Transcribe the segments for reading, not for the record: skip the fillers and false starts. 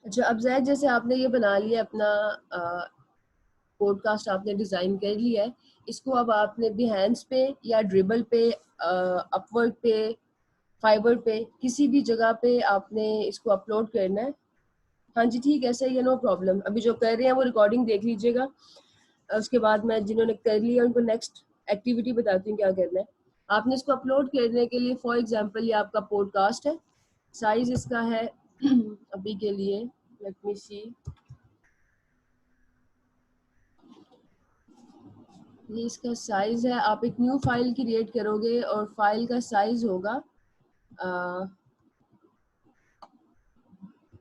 अच्छा, अब जैद जैसे आपने ये बना लिया अपना पॉडकास्ट, आपने डिज़ाइन कर लिया है, इसको अब आपने बिहेंस पे या ड्रिबल पे, अपवर्क पे, फाइबर पे, किसी भी जगह पे आपने इसको अपलोड करना है। हाँ जी, ठीक है, सही है, नो प्रॉब्लम। अभी जो कर रहे हैं वो रिकॉर्डिंग देख लीजिएगा। उसके बाद मैं जिन्होंने कर लिया उनको नेक्स्ट एक्टिविटी बताती हूँ क्या करना है। आपने इसको अपलोड करने के लिए, फॉर एग्जांपल ये आपका पॉडकास्ट है, साइज इसका है अभी के लिए, लेट मी सी, ये इसका साइज है। आप एक न्यू फाइल क्रिएट करोगे और फाइल का साइज होगा,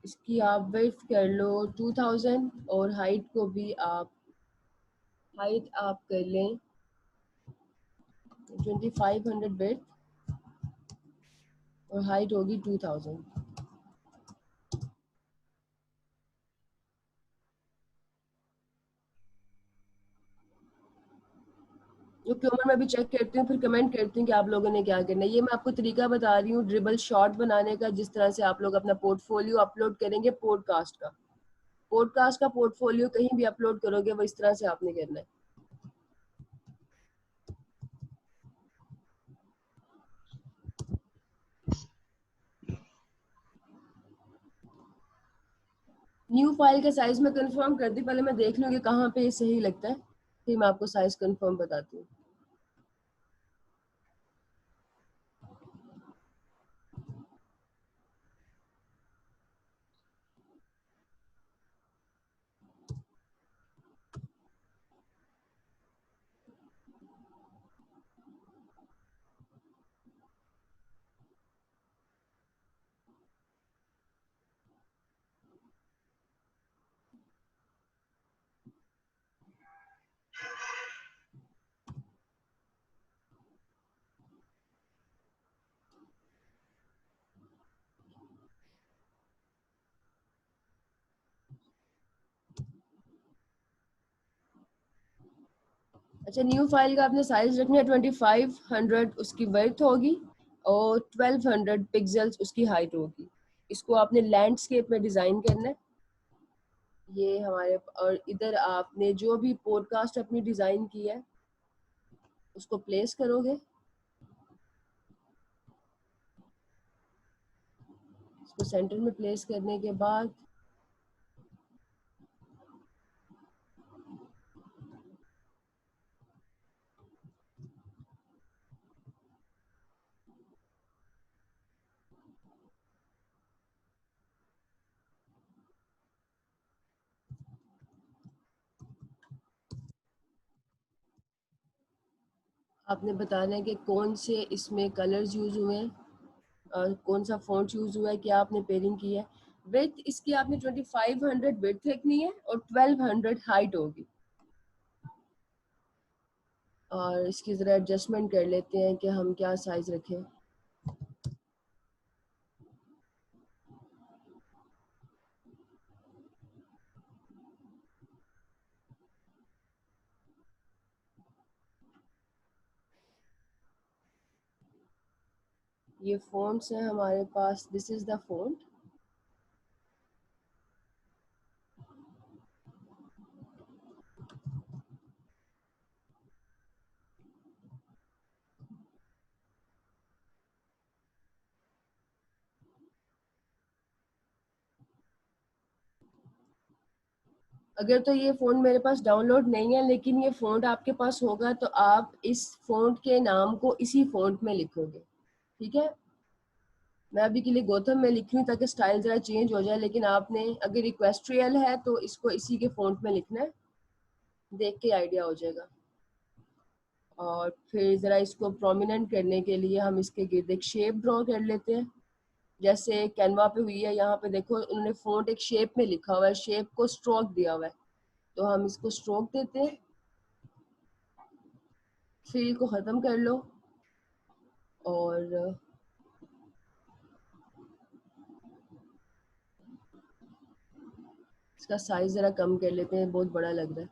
इसकी आप विड्थ कर लो 2000 और हाइट को भी आप, हाइट आप कर लें 2500 विड्थ और हाइट होगी 2000। ओके उमर, मैं भी चेक करती हूँ, फिर कमेंट करती हूँ कि आप लोगों ने क्या करना है। ये मैं आपको तरीका बता रही हूँ ड्रिबल शॉट बनाने का, जिस तरह से आप लोग अपना पोर्टफोलियो अपलोड करेंगे पॉडकास्ट का। पॉडकास्ट का पोर्टफोलियो कहीं भी अपलोड करोगे वो इस तरह से आपने करना है। न्यू फाइल का साइज मैं कंफर्म कर दी, पहले मैं देख लूँगी कहाँ पे सही लगता है, फिर मैं आपको साइज कंफर्म बताती हूँ। अच्छा, न्यू फाइल का आपने साइज रखना है 2500, उसकी वर्थ होगी, और 1200 पिक्सल्स उसकी हाइट होगी। इसको आपने लैंडस्केप में डिज़ाइन करना है। ये हमारे, और इधर आपने जो भी पॉडकास्ट अपनी डिज़ाइन की है उसको प्लेस करोगे। इसको सेंटर में प्लेस करने के बाद आपने बताना है कि कौन से इसमें कलर्स यूज़ हुए हैं और कौन सा फॉन्ट यूज़ हुआ है, क्या आपने पेयरिंग की है। विड्थ इसकी आपने 2500 विड्थ रखनी है और 1200 हाइट होगी। और इसकी ज़रा एडजस्टमेंट कर लेते हैं कि हम क्या साइज़ रखें। ये फ़ॉन्ट्स हैं हमारे पास, दिस इज़ द फ़ॉन्ट। अगर तो ये फ़ॉन्ट मेरे पास डाउनलोड नहीं है, लेकिन ये फ़ॉन्ट आपके पास होगा तो आप इस फ़ॉन्ट के नाम को इसी फ़ॉन्ट में लिखोगे, ठीक है। मैं अभी के लिए गौतम में लिख रही हूँ ताकि स्टाइल ज़रा चेंज हो जाए, लेकिन आपने अगर इक्वेस्ट्रियल है तो इसको इसी के फ़ॉन्ट में लिखना है, देख के आइडिया हो जाएगा। और फिर ज़रा इसको प्रोमिनेंट करने के लिए हम इसके गिर्द एक शेप ड्रॉ कर लेते हैं, जैसे कैनवा पे हुई है। यहाँ पे देखो उन्होंने फ़ॉन्ट एक शेप में लिखा हुआ है, शेप को स्ट्रोक दिया हुआ है, तो हम इसको स्ट्रोक देते हैं। फिल को ख़त्म कर लो और इसका साइज़ ज़रा कम कर लेते हैं, बहुत बड़ा लग रहा है।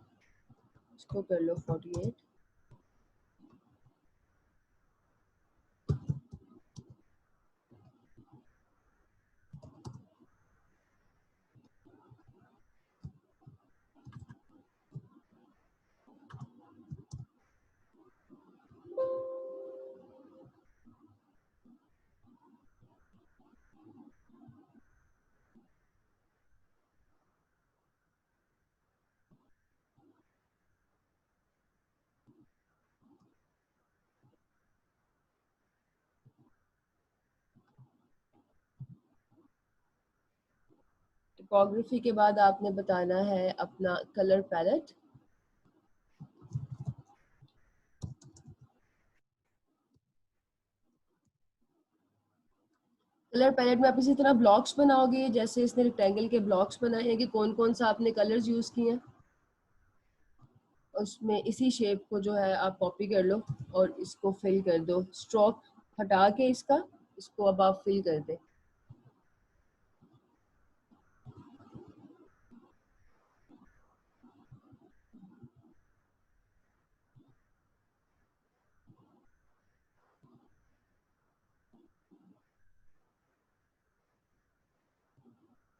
इसको कर लो 48। टाइपोग्राफी के बाद आपने बताना है अपना कलर पैलेट। कलर पैलेट में आप इसी तरह ब्लॉक्स बनाओगे जैसे इसने रेक्टेंगल के ब्लॉक्स बनाए हैं कि कौन कौन सा आपने कलर्स यूज किए हैं, उसमें इसी शेप को जो है आप कॉपी कर लो और इसको फिल कर दो। स्ट्रोक हटा के इसको अब आप फिल कर दें।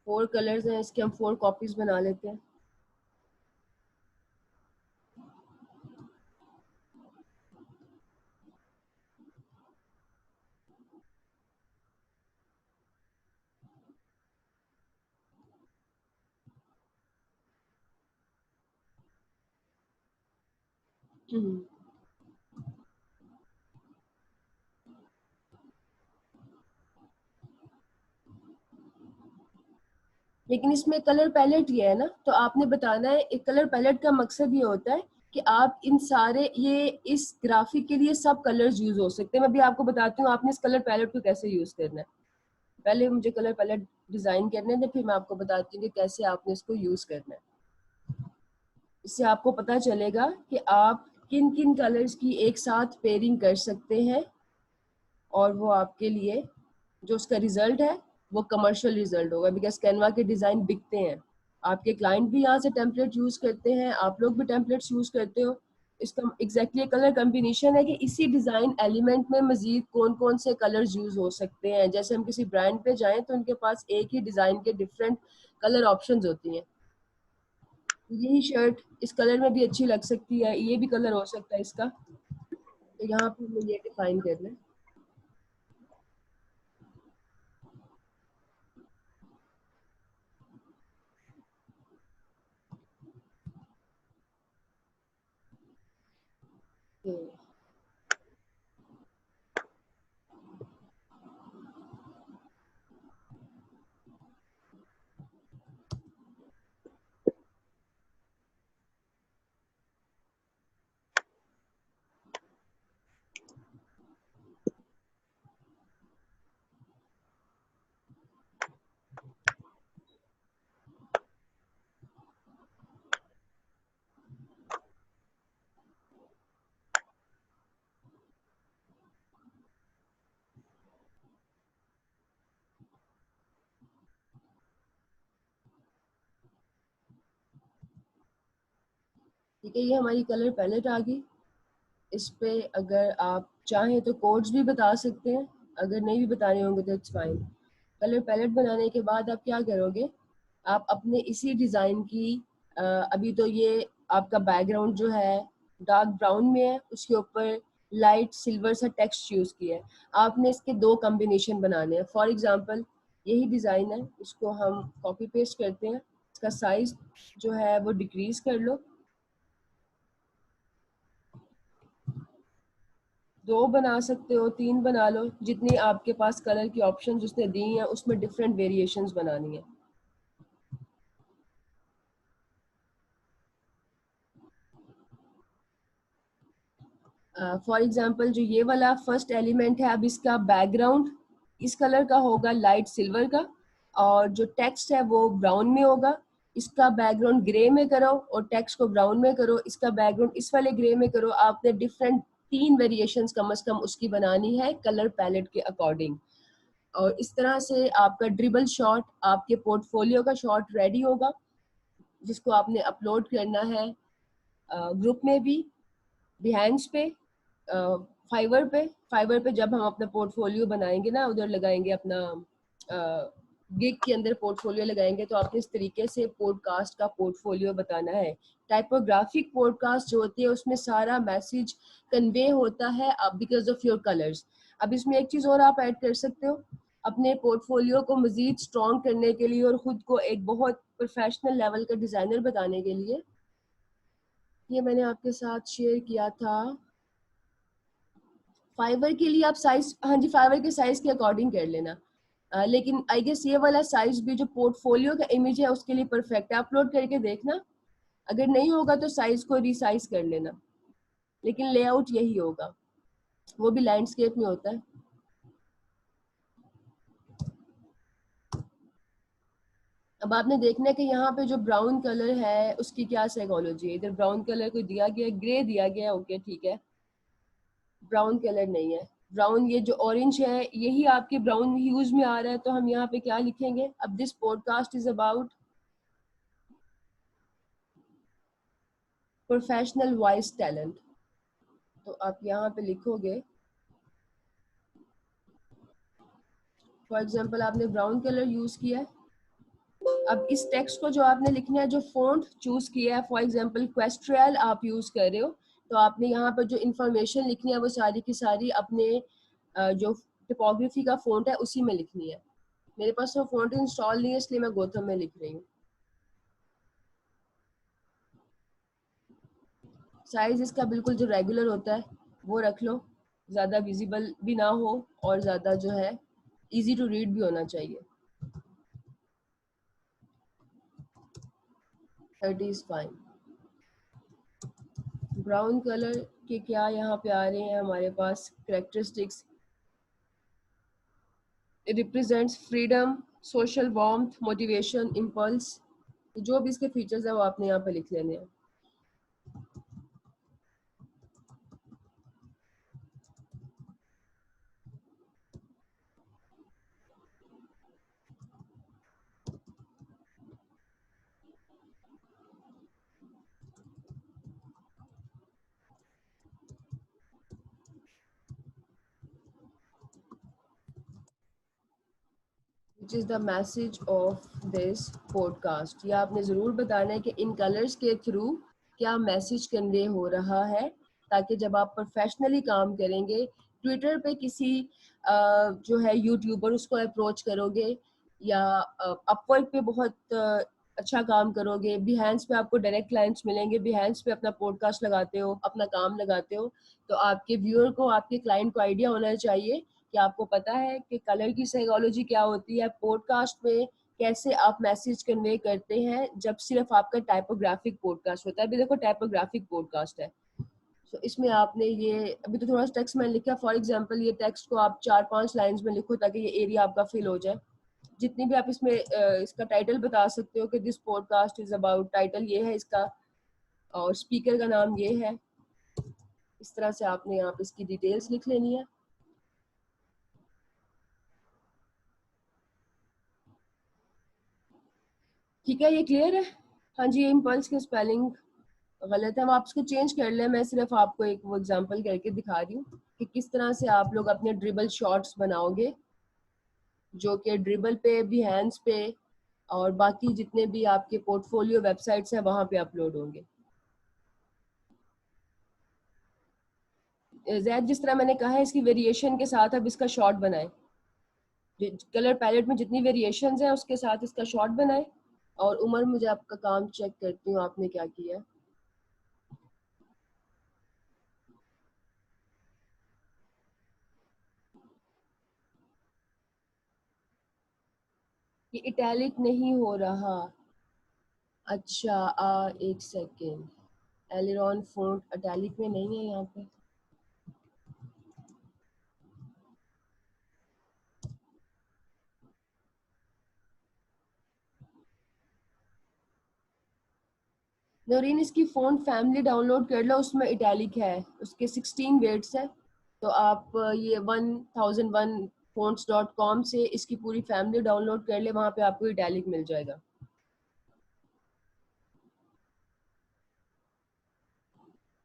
फोर कलर्स हैं, इसके हम फोर कॉपीज बना लेते हैं। लेकिन इसमें कलर पैलेट ये है ना, तो आपने बताना है एक कलर पैलेट का मकसद ये होता है कि आप इन सारे ये इस ग्राफिक के लिए सब कलर्स यूज हो सकते हैं। मैं भी आपको बताती हूँ आपने इस कलर पैलेट को कैसे यूज करना है। पहले मुझे कलर पैलेट डिजाइन करने थे, फिर मैं आपको बताती हूँ कि कैसे आपने इसको यूज करना है। इससे आपको पता चलेगा कि आप किन किन कलर्स की एक साथ पेयरिंग कर सकते हैं और वो आपके लिए जो उसका रिजल्ट है वो कमर्शियल रिजल्ट होगा। बिकॉज कैनवा के डिज़ाइन बिकते हैं, आपके क्लाइंट भी यहाँ से टेम्पलेट यूज़ करते हैं, आप लोग भी टेम्पलेट्स यूज़ करते हो। इसका एग्जैक्टली कलर कम्बिनेशन है कि इसी डिज़ाइन एलिमेंट में मजीद कौन कौन से कलर्स यूज़ हो सकते हैं। जैसे हम किसी ब्रांड पे जाएं तो उनके पास एक ही डिज़ाइन के डिफरेंट कलर ऑप्शंस होती हैं। यही शर्ट इस कलर में भी अच्छी लग सकती है, ये भी कलर हो सकता है इसका। तो यहाँ पर हमें ये डिफाइन करना है। ठीक है, ये हमारी कलर पैलेट आ गई। इस पे अगर आप चाहें तो कोड्स भी बता सकते हैं, अगर नहीं भी बताने होंगे तो इट्स फाइन। कलर पैलेट बनाने के बाद आप क्या करोगे, आप अपने इसी डिज़ाइन की अभी तो ये आपका बैकग्राउंड जो है डार्क ब्राउन में है, उसके ऊपर लाइट सिल्वर सा टेक्स्ट यूज़ किया है। आपने इसके दो कॉम्बिनेशन बनाने हैं। फॉर एग्जांपल यही डिज़ाइन है, इसको हम कॉपी पेस्ट करते हैं। इसका साइज जो है वो डिक्रीज कर लो, 2 बना सकते हो, 3 बना लो, जितनी आपके पास कलर की ऑप्शन उसने दी हैं उसमें डिफरेंट वेरिएशंस बनानी है। फॉर एग्जांपल जो ये वाला फर्स्ट एलिमेंट है, अब इसका बैकग्राउंड इस कलर का होगा, लाइट सिल्वर का, और जो टेक्स्ट है वो ब्राउन में होगा। इसका बैकग्राउंड ग्रे में करो और टेक्स्ट को ब्राउन में करो, इसका बैकग्राउंड इस वाले ग्रे में करो। आपने डिफरेंट 3 वेरिएशंस कम से कम उसकी बनानी है कलर पैलेट के अकॉर्डिंग। और इस तरह से आपका ड्रिबल शॉट, आपके पोर्टफोलियो का शॉट रेडी होगा, जिसको आपने अपलोड करना है ग्रुप में भी, बिहाइंस पे, फाइवर पे। फाइवर पे जब हम अपना पोर्टफोलियो बनाएंगे ना, उधर लगाएंगे अपना गिग के अंदर पोर्टफोलियो लगाएंगे, तो आपने इस तरीके से पॉडकास्ट का पोर्टफोलियो बताना है। टाइपोग्राफिक पॉडकास्ट जो होती है उसमें सारा मैसेज कन्वे होता है बिकॉज ऑफ योर कलर्स। अब इसमें एक चीज़ और आप ऐड कर सकते हो अपने पोर्टफोलियो को मजीद स्ट्रॉन्ग करने के लिए और ख़ुद को एक बहुत प्रोफेशनल लेवल का डिज़ाइनर बताने के लिए। ये मैंने आपके साथ शेयर किया था। फाइवर के लिए आप साइज, हाँ जी, फाइवर के साइज के अकॉर्डिंग कर लेना। लेकिन आई गेस ये वाला साइज भी जो पोर्टफोलियो का इमेज है उसके लिए परफेक्ट है। अपलोड करके देखना, अगर नहीं होगा तो साइज को रिसाइज कर लेना, लेकिन लेआउट यही होगा, वो भी लैंडस्केप में होता है। अब आपने देखना है कि यहाँ पे जो ब्राउन कलर है उसकी क्या साइकोलॉजी है। इधर ब्राउन कलर को दिया गया है, ग्रे दिया गया है, ओके ठीक है, ब्राउन कलर नहीं है। ब्राउन ये जो ऑरेंज है यही आपके ब्राउन ह्यूज में आ रहा है, तो हम यहाँ पे क्या लिखेंगे? अब this podcast is about professional voice talent, तो आप यहाँ पे लिखोगे, फॉर एग्जांपल आपने ब्राउन कलर यूज किया है। अब इस टेक्स्ट को जो आपने लिखना है, जो फॉन्ट चूज किया है, फॉर एग्जांपल क्वेस्ट्रियल आप यूज कर रहे हो, तो आपने यहाँ पर जो इन्फॉर्मेशन लिखनी है वो सारी की सारी अपने जो टिपोग्राफी का फॉन्ट है उसी में लिखनी है। मेरे पास वो फॉन्ट इंस्टॉल नहीं है इसलिए मैं गोथम में लिख रही हूँ। साइज इसका बिल्कुल जो रेगुलर होता है वो रख लो, ज़्यादा विजिबल भी ना हो और ज़्यादा जो है इजी टू रीड भी होना चाहिए। 30 इज फाइन। ब्राउन कलर के क्या यहाँ पे आ रहे हैं हमारे पास characteristics? It represents freedom, social warmth, motivation, impulse, जो भी इसके फीचर्स है वो आपने यहाँ पे लिख लेने हैं। Which is the message of this podcast, या आपने ज़रूर बताना है कि इन कलर्स के थ्रू क्या मैसेज कन्वे हो रहा है, ताकि जब आप प्रोफेशनली काम करेंगे, ट्विटर पे किसी जो है यूट्यूबर उसको अप्रोच करोगे, या अपवर्क पे बहुत अच्छा काम करोगे, बिहेंस पे आपको डायरेक्ट क्लाइंट्स मिलेंगे, बिहेंस पे अपना पॉडकास्ट लगाते हो, अपना काम लगाते हो, तो आपके व्यूअर को, आपके क्लाइंट को आइडिया होना चाहिए कि आपको पता है कि कलर की साइकोलॉजी क्या होती है, पॉडकास्ट में कैसे आप मैसेज कन्वे करते हैं जब सिर्फ आपका टाइपोग्राफिक पॉडकास्ट होता है। अभी देखो टाइपोग्राफिक पॉडकास्ट है, तो इसमें आपने ये अभी तो थोड़ा टेक्स्ट मैंने लिखा, फॉर एग्जांपल ये टेक्स्ट को आप 4-5 लाइंस में लिखो ताकि ये एरिया आपका फिल हो जाए। जितनी भी आप इसमें इसका टाइटल बता सकते हो कि this podcast is about, title ये है इसका, और स्पीकर का नाम ये है। इस तरह से आपने यहाँ पे इसकी डिटेल्स लिख लेनी है। ठीक है, ये क्लियर है? हाँ जी, ये इम्पल्स की स्पेलिंग गलत है, वो आप इसको चेंज कर लें। मैं सिर्फ आपको एक वो एग्जांपल करके दिखा रही हूँ कि किस तरह से आप लोग अपने ड्रिबल शॉट्स बनाओगे, जो कि ड्रिबल पे, बिहेंस पे और बाकी जितने भी आपके पोर्टफोलियो वेबसाइट्स हैं वहाँ पे अपलोड होंगे। जैद जिस तरह मैंने कहा है, इसकी वेरिएशन के साथ अब इसका शॉर्ट बनाएं, कलर पैलेट में जितनी वेरिएशंस हैं उसके साथ इसका शॉर्ट बनाएं। और उमर, मुझे आपका काम चेक करती हूँ आपने क्या किया। ये इटैलिक नहीं हो रहा। अच्छा, एक सेकेंड, एलिरॉन फॉन्ट इटैलिक में नहीं है यहाँ पे। नौरीन, इसकी फ़ॉन्ट फैमिली डाउनलोड कर लो, उसमें इटैलिक है, उसके 16 वेट्स है। तो आप ये 1001 fonts.com से इसकी पूरी फैमिली डाउनलोड कर ले, वहाँ पे आपको इटैलिक मिल जाएगा।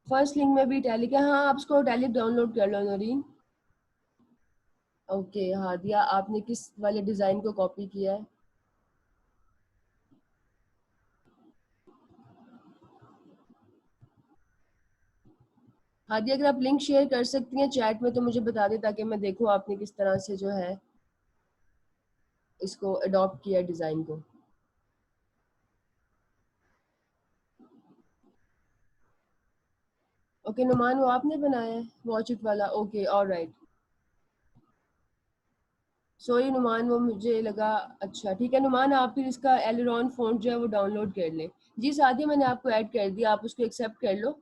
फर्स्ट लिंक में भी इटैलिक है। हाँ, आप उसको इटैलिक डाउनलोड कर लो नौरीन। ओके हादिया, आपने किस वाले डिज़ाइन को कॉपी किया है? हादिया, अगर आप लिंक शेयर कर सकती हैं चैट में तो मुझे बता दें, ताकि मैं देखूँ आपने किस तरह से जो है इसको अडॉप्ट किया डिज़ाइन को। ओके नुमान, वो आपने बनाया है वॉच इट वाला? Okay alright. सोई नुमान, वो मुझे लगा अच्छा ठीक है। नुमान आप फिर इसका एलेरॉन फ़ॉन्ट जो है वो डाउनलोड कर लें। जी सादिया मैंने आपको ऐड कर दिया, आप उसको एक्सेप्ट कर लो।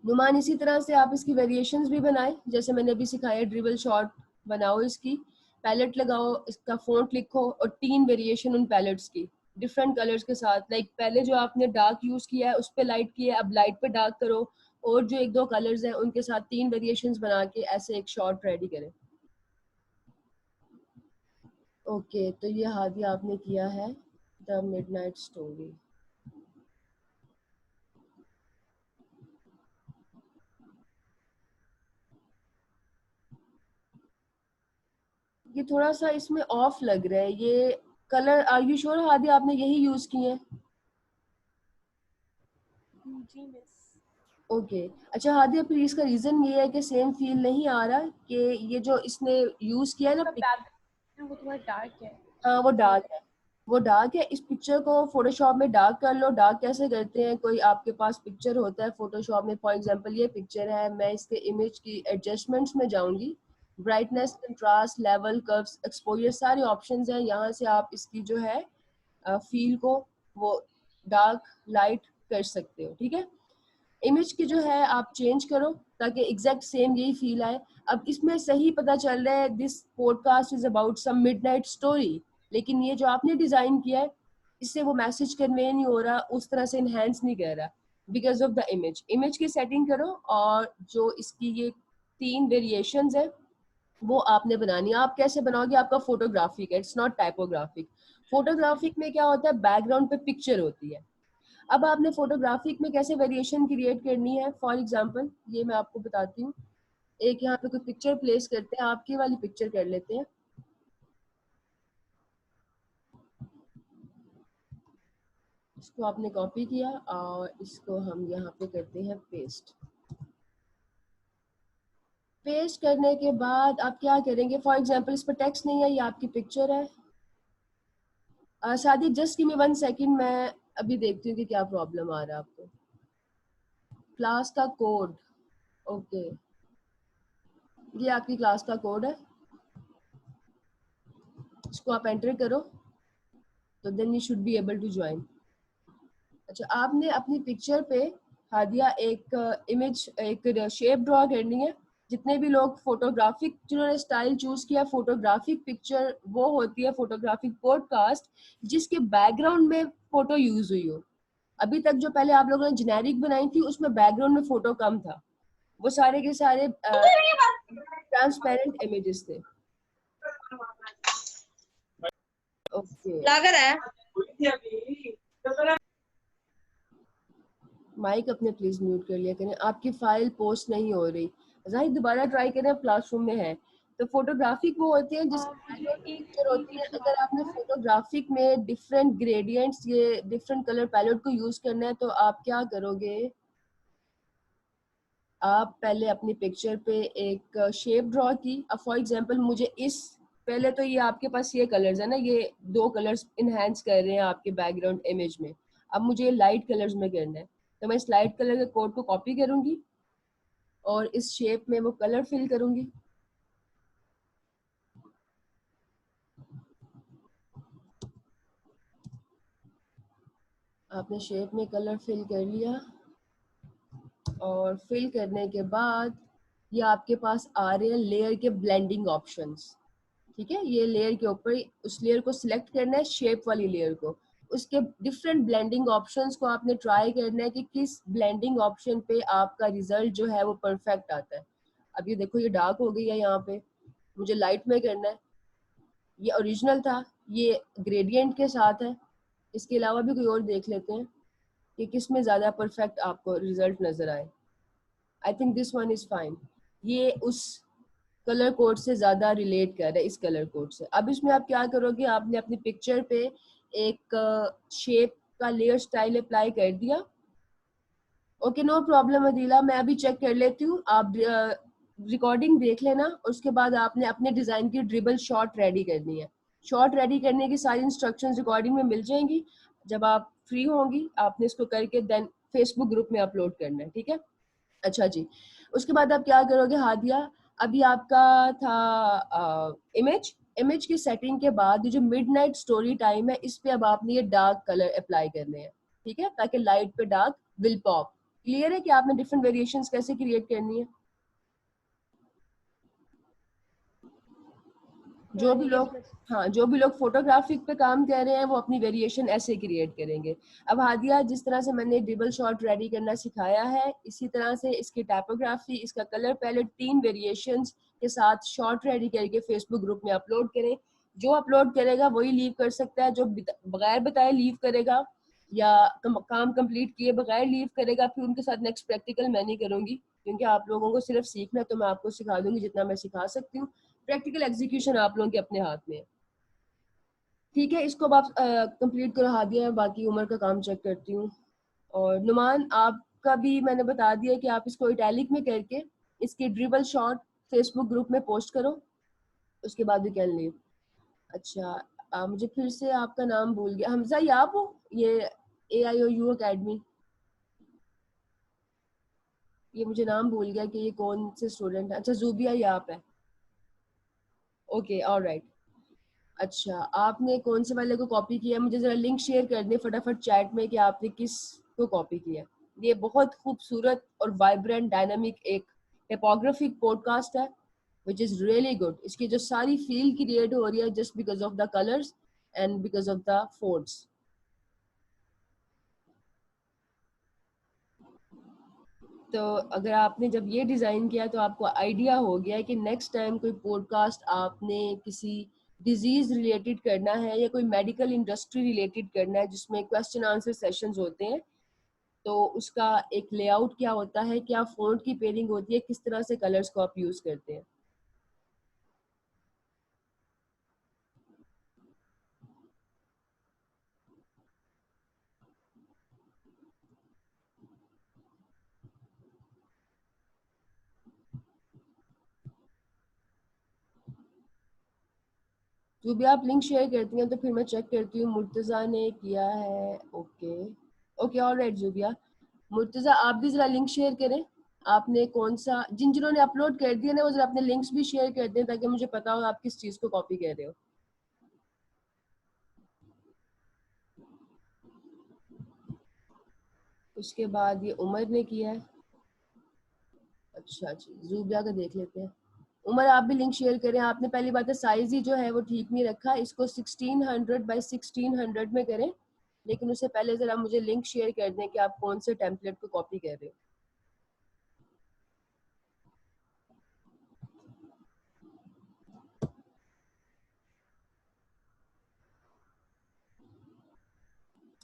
नुमान इसी तरह से आप इसकी वेरिएशंस भी बनाएं, जैसे मैंने अभी सिखाया ड्रिबल शॉट बनाओ, इसकी पैलेट लगाओ, इसका फ़ॉन्ट लिखो और 3 वेरिएशन उन पैलेट्स की डिफरेंट कलर्स के साथ। लाइक पहले जो आपने डार्क यूज़ किया है उस पर लाइट किया है, अब लाइट पे डार्क करो, और जो 1-2 कलर्स हैं उनके साथ 3 वेरिएशंस बना के ऐसे एक शॉट रेडी करें। ओके तो ये हादिया आपने किया है द मिडनाइट स्टोरी। ये थोड़ा सा इसमें ऑफ लग रहा है ये colour. Are you sure Hadia आपने यही यूज किए हैं? जी मिस। ओके अच्छा हादिया फिर इसका रीजन ये है कि सेम फील नहीं आ रहा कि ये जो इसने यूज किया है ना इसका बैकग्राउंड वो थोड़ा डार्क है। हाँ वो डार्क है, वो डार्क है। इस पिक्चर को फोटोशॉप में डार्क कर लो। डार्क कैसे करते हैं, कोई आपके पास पिक्चर होता है फोटोशॉप में, फॉर एग्जांपल ये पिक्चर है, मैं इसके इमेज की एडजस्टमेंट्स में जाऊंगी, brightness, contrast, level, curves, exposure, सारे ऑप्शंस हैं। यहाँ से आप इसकी जो है फील को वो डार्क लाइट कर सकते हो, ठीक है। इमेज की जो है आप चेंज करो ताकि एग्जैक्ट सेम यही फील आए। अब इसमें सही पता चल रहा है this podcast is about some midnight story, लेकिन ये जो आपने डिजाइन किया है इससे वो मैसेज कन्वे नहीं हो रहा, उस तरह से इनहेंस नहीं कर रहा because of the image. Image की सेटिंग करो और जो इसकी ये 3 वेरिएशंस है वो आपने बनानी है। आप कैसे बनाओगे, आपका फोटोग्राफिक है, इट्स नॉट टाइपोग्राफिक। फोटोग्राफिक में क्या होता है, बैकग्राउंड पे पिक्चर होती है। अब आपने फोटोग्राफिक में कैसे वेरिएशन क्रिएट करनी है, फॉर एग्जांपल ये मैं आपको बताती हूँ। एक यहाँ पे कोई पिक्चर प्लेस करते हैं, आपकी वाली पिक्चर कर लेते हैं। इसको आपने कॉपी किया और इसको हम यहाँ पे करते हैं पेस्ट। पेस्ट करने के बाद आप क्या करेंगे, फॉर एग्जांपल इस पर टेक्स्ट नहीं है, ये आपकी पिक्चर है। शादी जस्ट गिव मी 1 सेकंड, मैं अभी देखती हूँ कि क्या प्रॉब्लम आ रहा है आपको। क्लास का कोड, ओके ये आपकी क्लास का कोड है, इसको आप एंटर करो तो then you should be able to join. अच्छा आपने अपनी पिक्चर पे हादिया एक इमेज एक शेप ड्रॉ करनी है। जितने भी लोग फोटोग्राफिक जिन्होंने स्टाइल चूज किया, फोटोग्राफिक पिक्चर वो होती है फोटोग्राफिक पॉडकास्ट जिसके बैकग्राउंड में फोटो यूज हुई हो। अभी तक जो पहले आप लोगों ने जेनेरिक बनाई थी उसमें बैकग्राउंड में फोटो कम था, वो सारे के सारे ट्रांसपेरेंट इमेजेस थे। ओके लागर है। माइक अपने प्लीज म्यूट कर लिया करें, आपकी फाइल पोस्ट नहीं हो रही। जाहिर दोबारा ट्राई करें, क्लासरूम में है। तो फोटोग्राफिक वो होते हैं जिसकी मुझे बैकग्राउंड में एक पिक्चर होती है। इशू आ अगर रहा आपने था। फोटोग्राफिक में डिफरेंट ग्रेडियंट्स, ये डिफरेंट कलर पैलेट को यूज करना है तो आप क्या करोगे, आप पहले अपनी पिक्चर पे एक शेप ड्रॉ की। अब फॉर एग्जांपल मुझे इस, पहले तो ये आपके पास ये कलर्स है ना, ये 2 कलर्स इनहेंस कर रहे हैं आपके बैकग्राउंड इमेज में। अब मुझे लाइट कलर्स में करना है तो मैं इस लाइट कलर के कोड को कॉपी करूंगी और इस शेप में वो कलर फिल करूंगी। आपने शेप में कलर फिल कर लिया और फिल करने के बाद ये आपके पास आ रहे हैं लेयर के ब्लेंडिंग ऑप्शंस, ठीक है। ये लेयर के ऊपर उस लेयर को सिलेक्ट करना है, शेप वाली लेयर को, उसके डिफरेंट ब्लेंडिंग ऑप्शंस को आपने ट्राई करना है कि किस ब्लेंडिंग ऑप्शन पे आपका रिजल्ट जो है वो परफेक्ट आता है। अब ये देखो ये डार्क हो गई है, यहाँ पे मुझे लाइट में करना है। ये ओरिजिनल था, ये ग्रेडियंट के साथ है। इसके अलावा भी कोई और देख लेते हैं कि किस में ज़्यादा परफेक्ट आपको रिजल्ट नज़र आए। I think this one is fine. ये उस कलर कोड से ज़्यादा रिलेट कर रहा है इस कलर कोड से। अब इसमें आप क्या करोगे, आपने अपनी पिक्चर पे एक शेप का लेयर स्टाइल अप्लाई कर दिया। ओके नो प्रॉब्लम अदीला, मैं अभी चेक कर लेती हूँ, आप रिकॉर्डिंग देख लेना। उसके बाद आपने अपने डिज़ाइन की ड्रिबल शॉट रेडी करनी है। शॉट रेडी करने की सारी इंस्ट्रक्शंस रिकॉर्डिंग में मिल जाएंगी। जब आप फ्री होंगी आपने इसको करके देन फेसबुक ग्रुप में अपलोड करना है, ठीक है। अच्छा जी, उसके बाद आप क्या करोगे हादिया, अभी आपका था इमेज, इमेज की सेटिंग के बाद ये जो मिडनाइट स्टोरी टाइम है, इस पे अब आपने ये डार्क कलर अप्लाई करने हैं, ठीक है, ताकि लाइट पे डार्क विल पॉप। क्लियर है कि आपने डिफरेंट वेरिएशंस कैसे क्रिएट करनी है? जो भी यस लोग, मिस। हाँ, जो भी लोग फोटोग्राफी पे काम कर रहे हैं वो अपनी वेरिएशन ऐसे क्रिएट करेंगे। अब हादिया, जिस तरह से मैंने ड्रिबल शॉट रेडी करना सिखाया है, इसी तरह से इसकी टाइपोग्राफी, इसका कलर पैलेट, 3 वेरिएशंस के साथ शॉट रेडी करके फेसबुक ग्रुप में अपलोड करें। जो अपलोड करेगा वही लीव कर सकता है, जो बगैर बताए लीव करेगा या काम कंप्लीट किए बगैर लीव करेगा, फिर उनके साथ नेक्स्ट प्रैक्टिकल मैं नहीं करूंगी, क्योंकि आप लोगों को सिर्फ सीखना है, तो मैं आपको सिखा दूंगी जितना मैं सिखा सकती हूँ। प्रैक्टिकल एग्जीक्यूशन आप लोगों के अपने हाथ में है। ठीक है, इसको अब आप कंप्लीट करा दिया है, बाकी उम्र का काम चेक करती हूँ। और नुमान, आपका भी मैंने बता दिया कि आप इसको इटैलिक में करके इसकी ड्रिबल शॉट फेसबुक ग्रुप में पोस्ट करो, उसके बाद वी कैन लीव। अच्छा, मुझे फिर से आपका नाम भूल गया। हमजा, ये आप हो? ये AIOU अकेडमी, ये मुझे नाम भूल गया कि ये कौन से स्टूडेंट है। अच्छा, जूबिया, ये आप है? Okay, alright. अच्छा, आपने कौन से वाले को कॉपी किया? मुझे जरा लिंक शेयर कर दें फटाफट चैट में कि आपने किस को कॉपी किया। ये बहुत खूबसूरत और वाइब्रेंट डायनामिक एक टिपोग्राफिक पॉडकास्ट है, विच इज़ रियली गुड। इसकी जो सारी फील क्रिएट हो रही है just because of the colours and because of the forts. तो अगर आपने जब ये डिज़ाइन किया तो आपको आइडिया हो गया है कि नेक्स्ट टाइम कोई पॉडकास्ट आपने किसी डिजीज़ रिलेटेड करना है या कोई मेडिकल इंडस्ट्री रिलेटेड करना है जिसमें क्वेश्चन आंसर सेशंस होते हैं, तो उसका एक लेआउट क्या होता है, क्या फ़ॉन्ट की पेयरिंग होती है, किस तरह से कलर्स को आप यूज़ करते हैं। जो भी आप लिंक शेयर करती हैं तो फिर मैं चेक करती हूँ। मुर्तज़ा ने किया है, okay. Okay, alright Zubia. Murtaza, आप भी ज़रा लिंक शेयर करें। आपने कौन सा, जिन जिन्होंने अपलोड कर दिया ना, वो ज़रा अपने लिंक्स भी शेयर कर दें ताकि मुझे पता हो आप किस चीज़ को कॉपी कर रहे हो। उसके बाद ये उमर ने किया है। अच्छा जी, जूबिया का देख लेते हैं। उमर, आप भी लिंक शेयर करें। आपने पहली बात है साइज ही जो है वो ठीक नहीं रखा, इसको 1600 बाई 1600 में करें, लेकिन उससे पहले ज़रा मुझे लिंक शेयर कर दें कि आप कौन से टेम्पलेट को कॉपी कर रहे हो।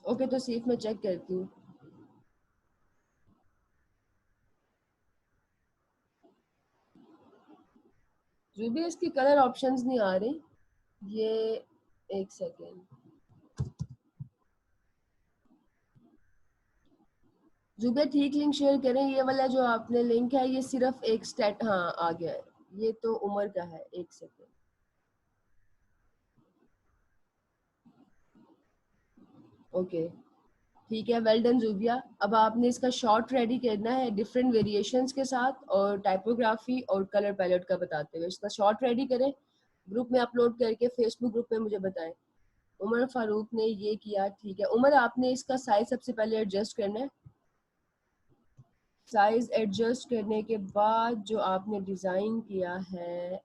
ओके, तो सिर्फ मैं चेक करती हूँ। जो भी इसके कलर ऑप्शंस नहीं आ रहे, ये, एक सेकेंड। जुबे, ठीक लिंक शेयर करें। ये वाला जो आपने लिंक है ये सिर्फ एक स्टेट, हाँ आ गया है। ये तो उमर का है, एक सेकेंड। ओके, ठीक है, वेल डन जुबिया। अब आपने इसका शॉर्ट रेडी करना है डिफरेंट वेरिएशंस के साथ और टाइपोग्राफी और कलर पैलेट का बताते हुए। इसका शॉर्ट रेडी करें, ग्रुप में अपलोड करके फेसबुक ग्रुप में मुझे बताएं। उमर फारूक ने ये किया, ठीक है। उमर, आपने इसका साइज सबसे पहले एडजस्ट करना है। साइज एडजस्ट करने के बाद जो आपने डिज़ाइन किया है,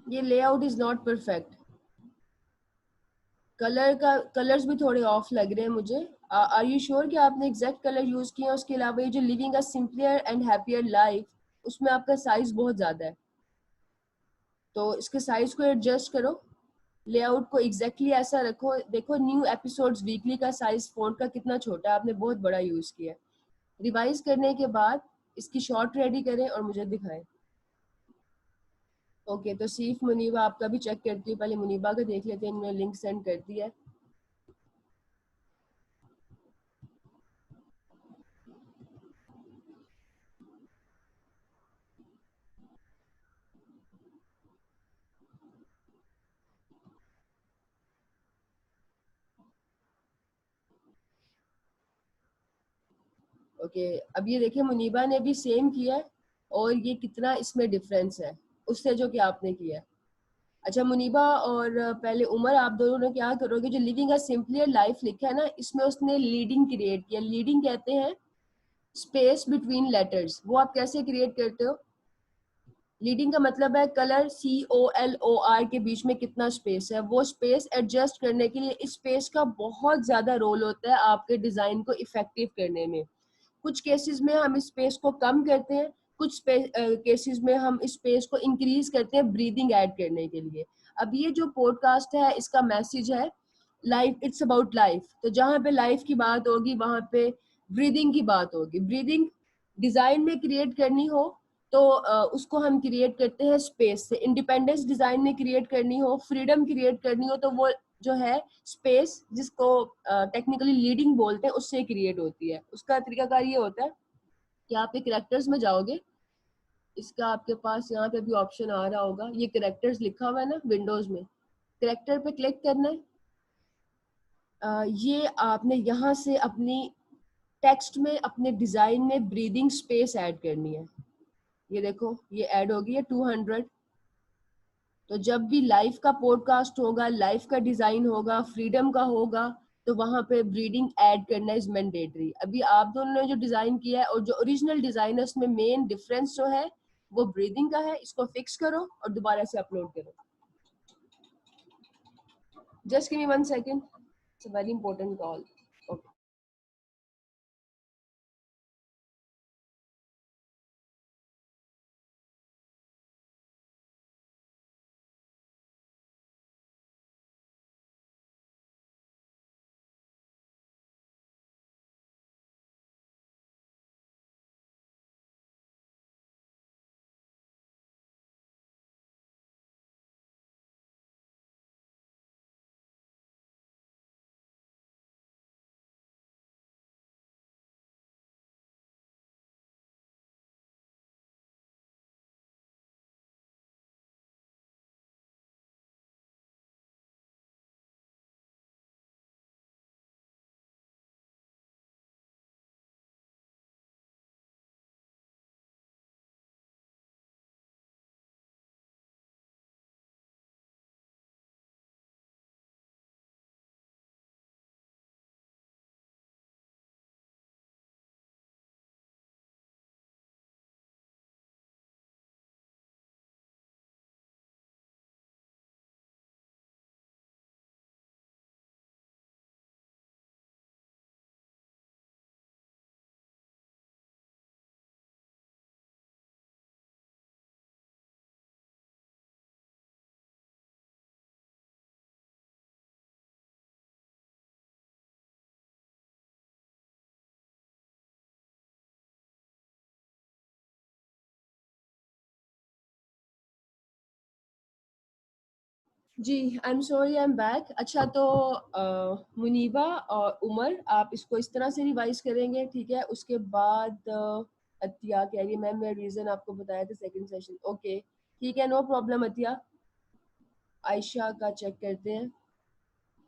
ये layout is not perfect. Colour का, कलर्स भी थोड़े ऑफ लग रहे हैं मुझे। आर यू श्योर कि आपने एग्जैक्ट कलर यूज़ किया है? उसके अलावा ये जो living a simplier and happier life, उसमें आपका साइज बहुत ज़्यादा है, तो इसके साइज को एडजस्ट करो। लेआउट को एग्जैक्टली ऐसा रखो। देखो, न्यू एपिसोड्स वीकली का साइज फ़ॉन्ट का कितना छोटा है, आपने बहुत बड़ा यूज़ किया है। रिवाइज करने के बाद इसकी शॉर्ट रेडी करें और मुझे दिखाएं। ओके, तो सीफ मुनीबा, आपका भी चेक करती हूँ। पहले मुनीबा का देख लेते हैं, इन्होंने लिंक सेंड कर दिया है। ओके, अब ये देखिए मुनीबा ने भी सेम किया है और ये कितना इसमें डिफरेंस है उससे जो कि आपने किया है। अच्छा मुनीबा और पहले उमर, आप दोनों ने क्या करोगे, जो लिविंग अ सिंपलियर लाइफ लिखा है ना, इसमें उसने लीडिंग क्रिएट किया। लीडिंग कहते हैं स्पेस बिटवीन लेटर्स, वो आप कैसे क्रिएट करते हो? लीडिंग का मतलब है कलर COLOR के बीच में कितना स्पेस है, वो स्पेस एडजस्ट करने के लिए इस स्पेस का बहुत ज्यादा रोल होता है आपके डिजाइन को इफेक्टिव करने में। कुछ केसेस में हम इस स्पेस को कम करते हैं, कुछ केसेस में हम इस स्पेस को इंक्रीज करते हैं ब्रीदिंग ऐड करने के लिए। अब ये जो पॉडकास्ट है इसका मैसेज है लाइफ, इट्स अबाउट लाइफ। तो जहाँ पे लाइफ की बात होगी वहां पे ब्रीदिंग की बात होगी। ब्रीदिंग डिजाइन में क्रिएट करनी हो तो उसको हम क्रिएट करते हैं स्पेस से। इंडिपेंडेंस डिजाइन में क्रिएट करनी हो, फ्रीडम क्रिएट करनी हो, तो वो जो है स्पेस, जिसको टेक्निकली लीडिंग बोलते हैं, उससे क्रिएट होती है। उसका तरीकाकार ये होता है कि आप एक करेक्टर्स में जाओगे, इसका आपके पास यहाँ पे भी ऑप्शन आ रहा होगा, ये करेक्टर्स लिखा हुआ है ना विंडोज में, करेक्टर पे क्लिक करना है। ये आपने यहाँ से अपनी टेक्स्ट में, अपने डिजाइन में ब्रीदिंग स्पेस ऐड करनी है। ये देखो ये ऐड होगी है 200। तो जब भी लाइफ का पॉडकास्ट होगा, लाइफ का डिजाइन होगा, फ्रीडम का होगा, तो वहां पे ब्रीडिंग ऐड करना इज मैंडेटरी। अभी आप दोनों ने जो डिजाइन किया है और जो ओरिजिनल डिजाइन है उसमें मेन डिफरेंस जो है वो ब्रीदिंग का है। इसको फिक्स करो और दोबारा से अपलोड करो। Just give me 1 second, it's a very important call. जी I am sorry, I am back. अच्छा तो मुनीबा और उमर, आप इसको इस तरह से रिवाइज करेंगे, ठीक है? उसके बाद अतिया कह रही है मैम मैं रीजन आपको बताया था सेकंड सेशन। ओके ठीक है, नो प्रॉब्लम अतिया। आयशा का चेक करते हैं,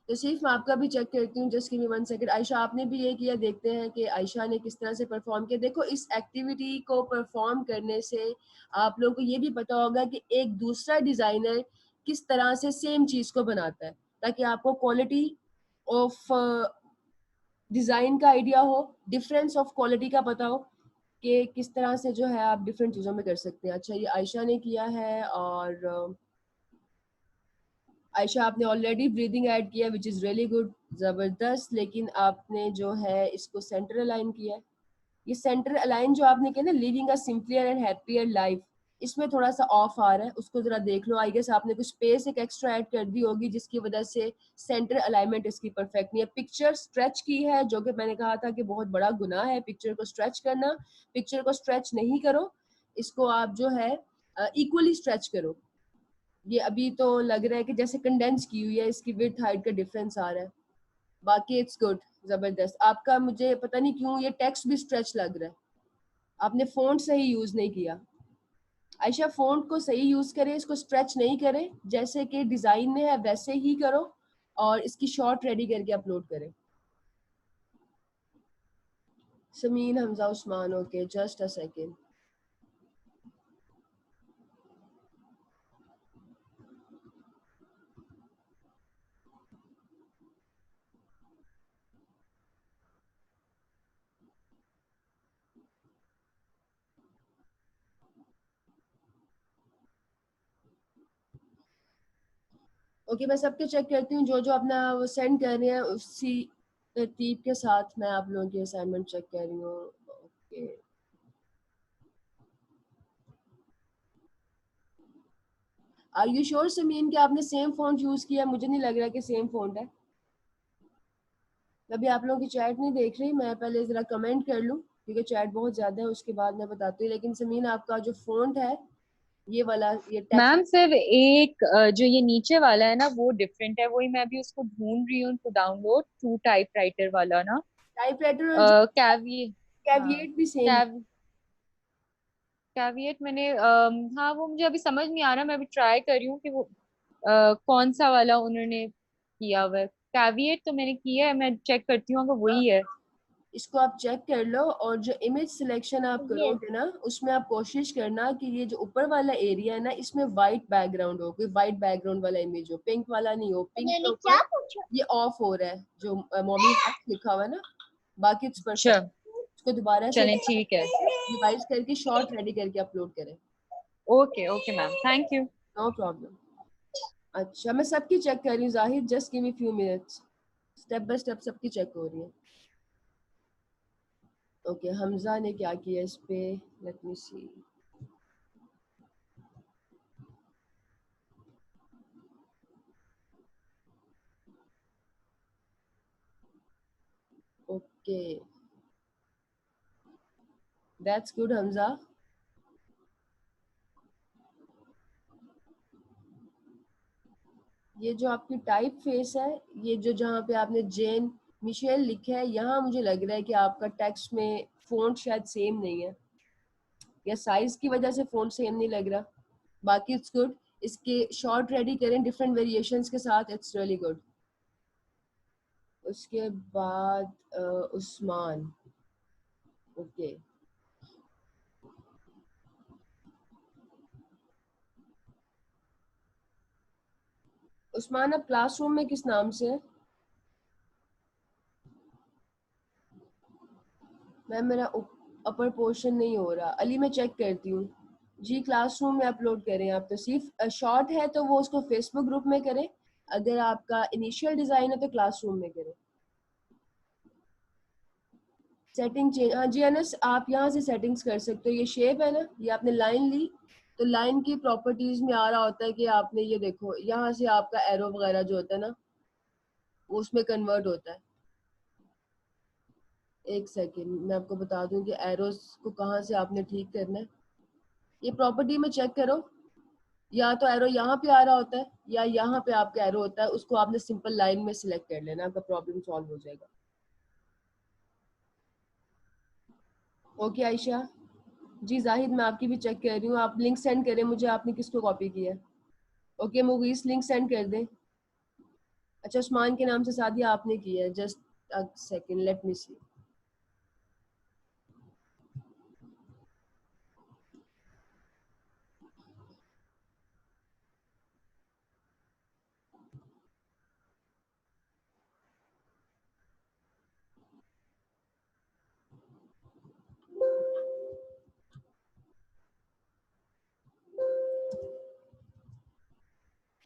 तो सिर्फ मैं आपका भी चेक करती हूँ। Just give me 1 second. Ayesha आपने भी ये किया, देखते हैं कि आयशा ने किस तरह से परफॉर्म किया। देखो इस एक्टिविटी को परफॉर्म करने से आप लोगों को ये भी पता होगा कि एक दूसरा डिजाइनर किस तरह से सेम चीज को बनाता है, ताकि आपको क्वालिटी ऑफ डिजाइन का आइडिया हो, डिफरेंस ऑफ क्वालिटी का पता हो कि किस तरह से जो है आप डिफरेंट चीजों में कर सकते हैं। अच्छा ये आयशा ने किया है, और आयशा आपने ऑलरेडी ब्रीदिंग ऐड किया विच इज़ रियली गुड, ज़बरदस्त। लेकिन आपने जो है इसको सेंटर अलाइन किया है। ये सेंटर अलाइन जो आपने किया ना, living a simplier and happier life, इसमें थोड़ा सा ऑफ आ रहा है, उसको जरा देख लो। आई गेस आपने कुछ स्पेस एक एक्स्ट्रा ऐड कर दी होगी जिसकी वजह से सेंटर अलाइनमेंट इसकी परफेक्ट नहीं है। पिक्चर स्ट्रेच की है, जो कि मैंने कहा था कि बहुत बड़ा गुनाह है पिक्चर को स्ट्रेच करना। पिक्चर को स्ट्रेच नहीं करो, इसको आप जो है इक्वली स्ट्रेच करो। ये अभी तो लग रहा है कि जैसे कंडेंस की हुई है, इसकी विड्थ हाइट का डिफरेंस आ रहा है। बाकी इट्स गुड, जबरदस्त। आपका मुझे पता नहीं क्यों ये टेक्स्ट भी स्ट्रेच लग रहा है, आपने फॉन्ट सही यूज नहीं किया। आयशा फॉन्ट को सही यूज करें, इसको स्ट्रेच नहीं करें, जैसे कि डिजाइन में है वैसे ही करो, और इसकी शॉर्ट रेडी करके अपलोड करें। Sameen Hamza Usman, okay just a second. Okay मैं सबके चेक करती हूँ, जो जो अपना वो सेंड कर रहे हैं उसी तरतीब के साथ मैं आप लोगों की असाइनमेंट चेक कर रही हूँ। Okay are you sure Sameen कि आपने सेम फ़ॉन्ट यूज़ किया? मुझे नहीं लग रहा कि सेम फ़ॉन्ट है। मैं अभी आप लोगों की चैट नहीं देख रही, मैं पहले ज़रा कमेंट कर लूँ क्योंकि चैट बहुत ज़्यादा है, उसके बाद मैं बताती हूँ। लेकिन समीन आपका जो फ़ॉन्ट है ये वाला, ये टेक्स्ट मैम सिर्फ एक जो ये नीचे वाला है ना वो डिफरेंट है, वही मैं भी उसको ढूंढ रही हूँ उनको डाउनलोड, टू टाइपराइटर वाला ना। टाइपराइटर और जो कैवी हाँ कैविएट भी सेम। कैव कैविएट मैंने हाँ वो मुझे अभी समझ नहीं आ रहा, मैं अभी ट्राई कर रही हूँ कि वो कौन सा वाला उन्होंने किया हुआ है। कैविएट तो मैंने किया है, मैं चेक करती हूँ अगर वही है। इसको आप चेक कर लो और जो इमेज सिलेक्शन आप ये करोगे ना उसमें आप कोशिश करना कि ये जो ऊपर वाला एरिया है ना इसमें वाइट बैकग्राउंड हो, कोई वाइट बैकग्राउंड वाला इमेज हो, पिंक वाला नहीं हो। पिंक के ऊपर ये ऑफ हो रहा है जो मॉमी लिखा हुआ है ना, बाकी इट्स अच्छा, परफेक्ट। इसको दोबारा से चलें ठीक है। रिवाइज करके शॉर्ट रेडी करके अपलोड करें। Okay okay ma'am, thank you. No problem. अच्छा मैं सबकी चेक कर रही हूँ Zahid, just give me few minutes, step by step सबकी चेक हो रही है। ओके हमजा ने क्या किया इस पे, let me see. Okay that's good Hamza. ये जो आपकी टाइप फेस है, ये जो जहाँ पे आपने जेन मिशेल लिखा है, यहाँ मुझे लग रहा है कि आपका टेक्स्ट में फ़ॉन्ट शायद सेम नहीं है, या साइज की वजह से फ़ॉन्ट सेम नहीं लग रहा। बाकी इट्स गुड। इसके शॉर्ट रेडी करें डिफरेंट वेरिएशंस के साथ, इट्स रियली गुड। उसके बाद उस्मान, ओके उस्मान अब क्लासरूम में किस नाम से है? मैम मेरा अपर पोर्शन नहीं हो रहा, अली मैं चेक करती हूँ। जी क्लासरूम में अपलोड करें आप, तो सिर्फ शॉर्ट है तो वो उसको फेसबुक ग्रुप में करें, अगर आपका इनिशियल डिज़ाइन है तो क्लासरूम में करें। सेटिंग चेंज, हाँ जी अनस आप यहाँ से सेटिंग्स कर सकते हो। ये शेप है ना, ये आपने लाइन ली तो लाइन की प्रॉपर्टीज में आ रहा होता है कि आपने ये देखो यहाँ से आपका एरो वगैरह जो होता है ना वो उसमें कन्वर्ट होता है। एक सेकेंड मैं आपको बता दूं कि एरोस को कहाँ से आपने ठीक करना है। ये प्रॉपर्टी में चेक करो, या तो एरो यहाँ पे आ रहा होता है या यहाँ पे आपका एरो होता है, उसको आपने सिंपल लाइन में सिलेक्ट कर लेना, आपका प्रॉब्लम सॉल्व हो जाएगा। ओके आयशा जी, जाहिद मैं आपकी भी चेक कर रही हूँ, आप लिंक सेंड करें मुझे, आपने किसको कॉपी किया है। ओके मुगीस लिंक सेंड कर दें। अच्छा उस्मान के नाम से सादिया आपने किया है, just a second let me see.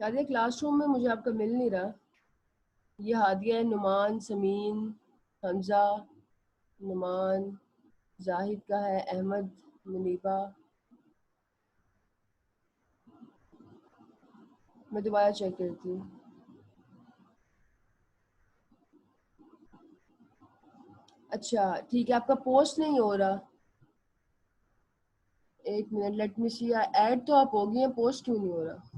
Sadia classroom में मुझे आपका मिल नहीं रहा। ये हादिया है, नुमान, समीन, हमजा, नुमान, जाहिद का है, अहमद, मुनीबा। मैं दोबारा चेक करती हूँ। अच्छा ठीक है, आपका पोस्ट नहीं हो रहा, एक मिनट लेट मी सी। ऐड तो आप हो गई हैं, पोस्ट क्यों नहीं हो रहा?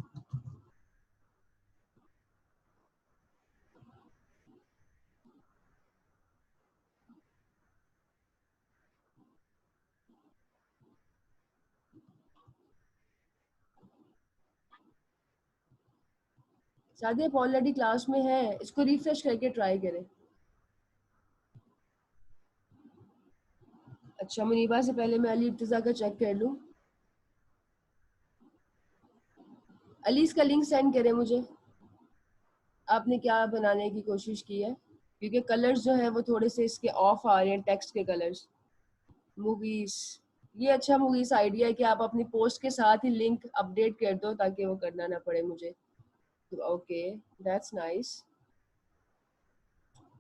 सादिया आप ऑलरेडी क्लास में है, इसको रिफ्रेश करके ट्राई करें। अच्छा, मुनीबा से पहले मैं अली इर्तिजा का चेक कर लूं। अली इसका लिंक सेंड करें मुझे, आपने क्या बनाने की कोशिश की है, क्योंकि कलर्स जो हैं वो थोड़े से इसके ऑफ आ रहे हैं, टेक्स्ट के कलर्स। मूवीज, ये अच्छा मूवीज आइडिया है कि आप अपनी पोस्ट के साथ ही लिंक अपडेट कर दो ताकि वो करना ना पड़े मुझे। Okay, that's nice,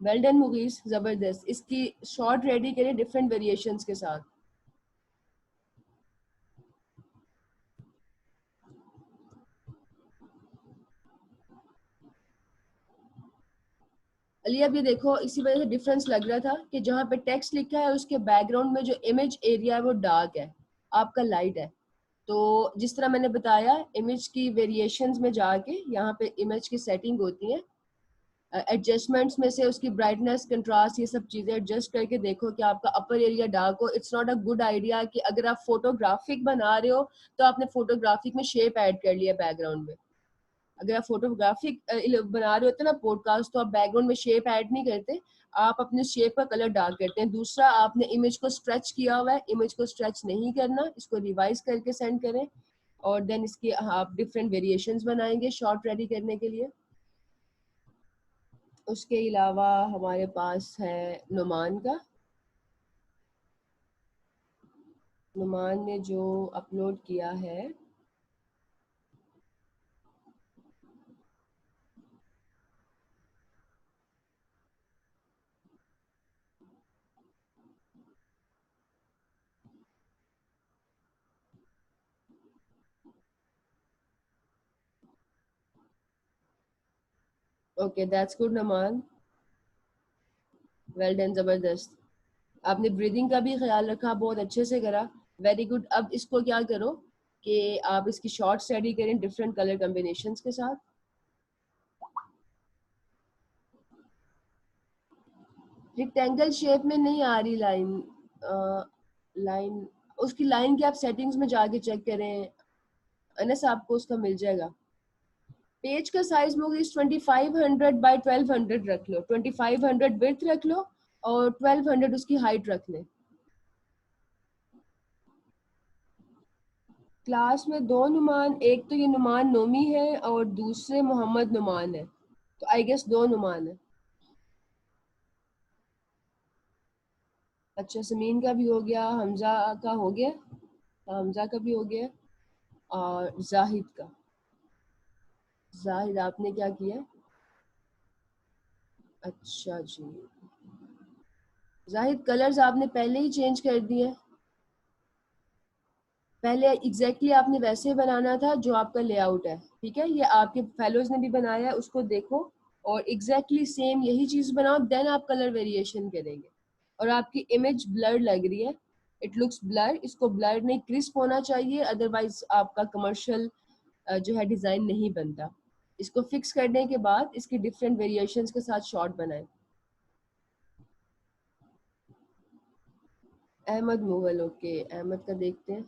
well done movies, जबरदस्त। इसकी शॉर्ट रेडी करें डिफरेंट वेरिएशंस के साथ। अली अब ये देखो, इसी वजह से डिफरेंस लग रहा था कि जहाँ पे टेक्स्ट लिखा है उसके बैकग्राउंड में जो इमेज एरिया है वो डार्क है, आपका लाइट है। तो जिस तरह मैंने बताया, इमेज की वेरिएशंस में जाके यहाँ पे इमेज की सेटिंग होती है, एडजस्टमेंट्स में से उसकी ब्राइटनेस, कंट्रास्ट, ये सब चीज़ें एडजस्ट करके देखो कि आपका अपर एरिया डार्क हो। It's not a good idea कि अगर आप फोटोग्राफिक बना रहे हो तो आपने फोटोग्राफिक में शेप ऐड कर लिया बैकग्राउंड में। अगर आप फोटोग्राफिक बना रहे होते ना पॉडकास्ट, तो आप बैकग्राउंड में शेप ऐड नहीं करते, आप अपने शेप का कलर डार्क करते हैं। दूसरा, आपने इमेज को स्ट्रेच किया हुआ है, इमेज को स्ट्रेच नहीं करना, इसको रिवाइज करके सेंड करें और देन इसकी आप डिफरेंट वेरिएशंस बनाएंगे शॉर्ट रेडी करने के लिए। उसके अलावा हमारे पास है नुमान का, नुमान ने जो अपलोड किया है, okay that's good Numan, well done, जबरदस्त। आपने ब्रीदिंग का भी ख्याल रखा, बहुत अच्छे से करा, वेरी गुड। अब इसको क्या करो कि आप इसकी शॉर्ट स्टडी करें डिफरेंट कलर कॉम्बिनेशंस के साथ। रेक्टेंगल शेप में नहीं आ रही लाइन, लाइन, उसकी लाइन की आप सेटिंग्स में जाके चेक करें अनस, आपको उसका मिल जाएगा। पेज का साइज मूवीज 2500 बाय 1200 रख लो, 2500 विड्थ रख लो और 1200 उसकी हाइट रख लें। क्लास में दो नुमान, एक तो ये नुमान नोमी है और दूसरे मोहम्मद नुमान है, तो आई गेस दो नुमान है। अच्छा, समीन का भी हो गया, हमजा का हो गया, हमजा का भी हो गया, और जाहिद का। जाहिद आपने क्या किया? अच्छा जी, जाहिद कलर्स आपने पहले ही चेंज कर दिए। पहले एग्जैक्टली आपने वैसे बनाना था जो आपका लेआउट है, ठीक है, ये आपके फेलोज ने भी बनाया है, उसको देखो और एग्जैक्टली सेम यही चीज बनाओ, देन आप कलर वेरिएशन करेंगे। और आपकी इमेज ब्लर लग रही है, इट लुक्स ब्लर, इसको ब्लर नहीं क्रिस्प होना चाहिए, अदरवाइज आपका कमर्शियल जो है डिजाइन नहीं बनता। इसको फिक्स करने के बाद इसकी डिफरेंट वेरिएशंस के साथ शॉर्ट बनाएं। अहमद मुगल, ओके, अहमद का देखते हैं।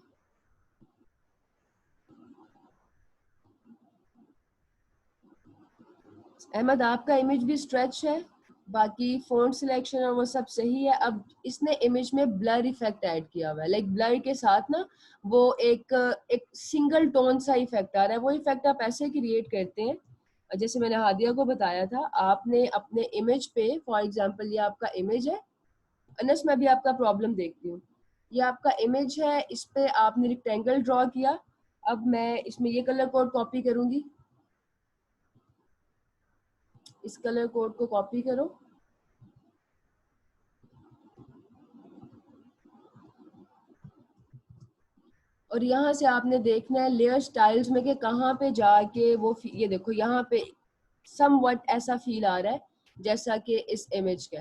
अहमद आपका इमेज भी स्ट्रेच है, बाकी फ़ॉन्ट सिलेक्शन और वो सब सही है। अब इसने इमेज में ब्लर इफेक्ट ऐड किया हुआ है, लाइक ब्लर के साथ ना वो एक एक सिंगल टोन सा इफेक्ट आ रहा है। वो इफेक्ट आप ऐसे क्रिएट करते हैं, जैसे मैंने हादिया को बताया था, आपने अपने इमेज पे, फॉर एग्जांपल ये आपका इमेज है अनस, मैं भी आपका प्रॉब्लम देखती हूँ। ये आपका इमेज है, इस पे आपने रेक्टेंगल ड्रॉ किया। अब मैं इसमें ये कलर कोड कॉपी करूंगी, इस कलर कोड को कॉपी करो और यहाँ से आपने देखना है लेयर स्टाइल्स में कि कहाँ पे जाके वो ये देखो यहाँ पे समवट ऐसा फील आ रहा है जैसा कि इस इमेज का,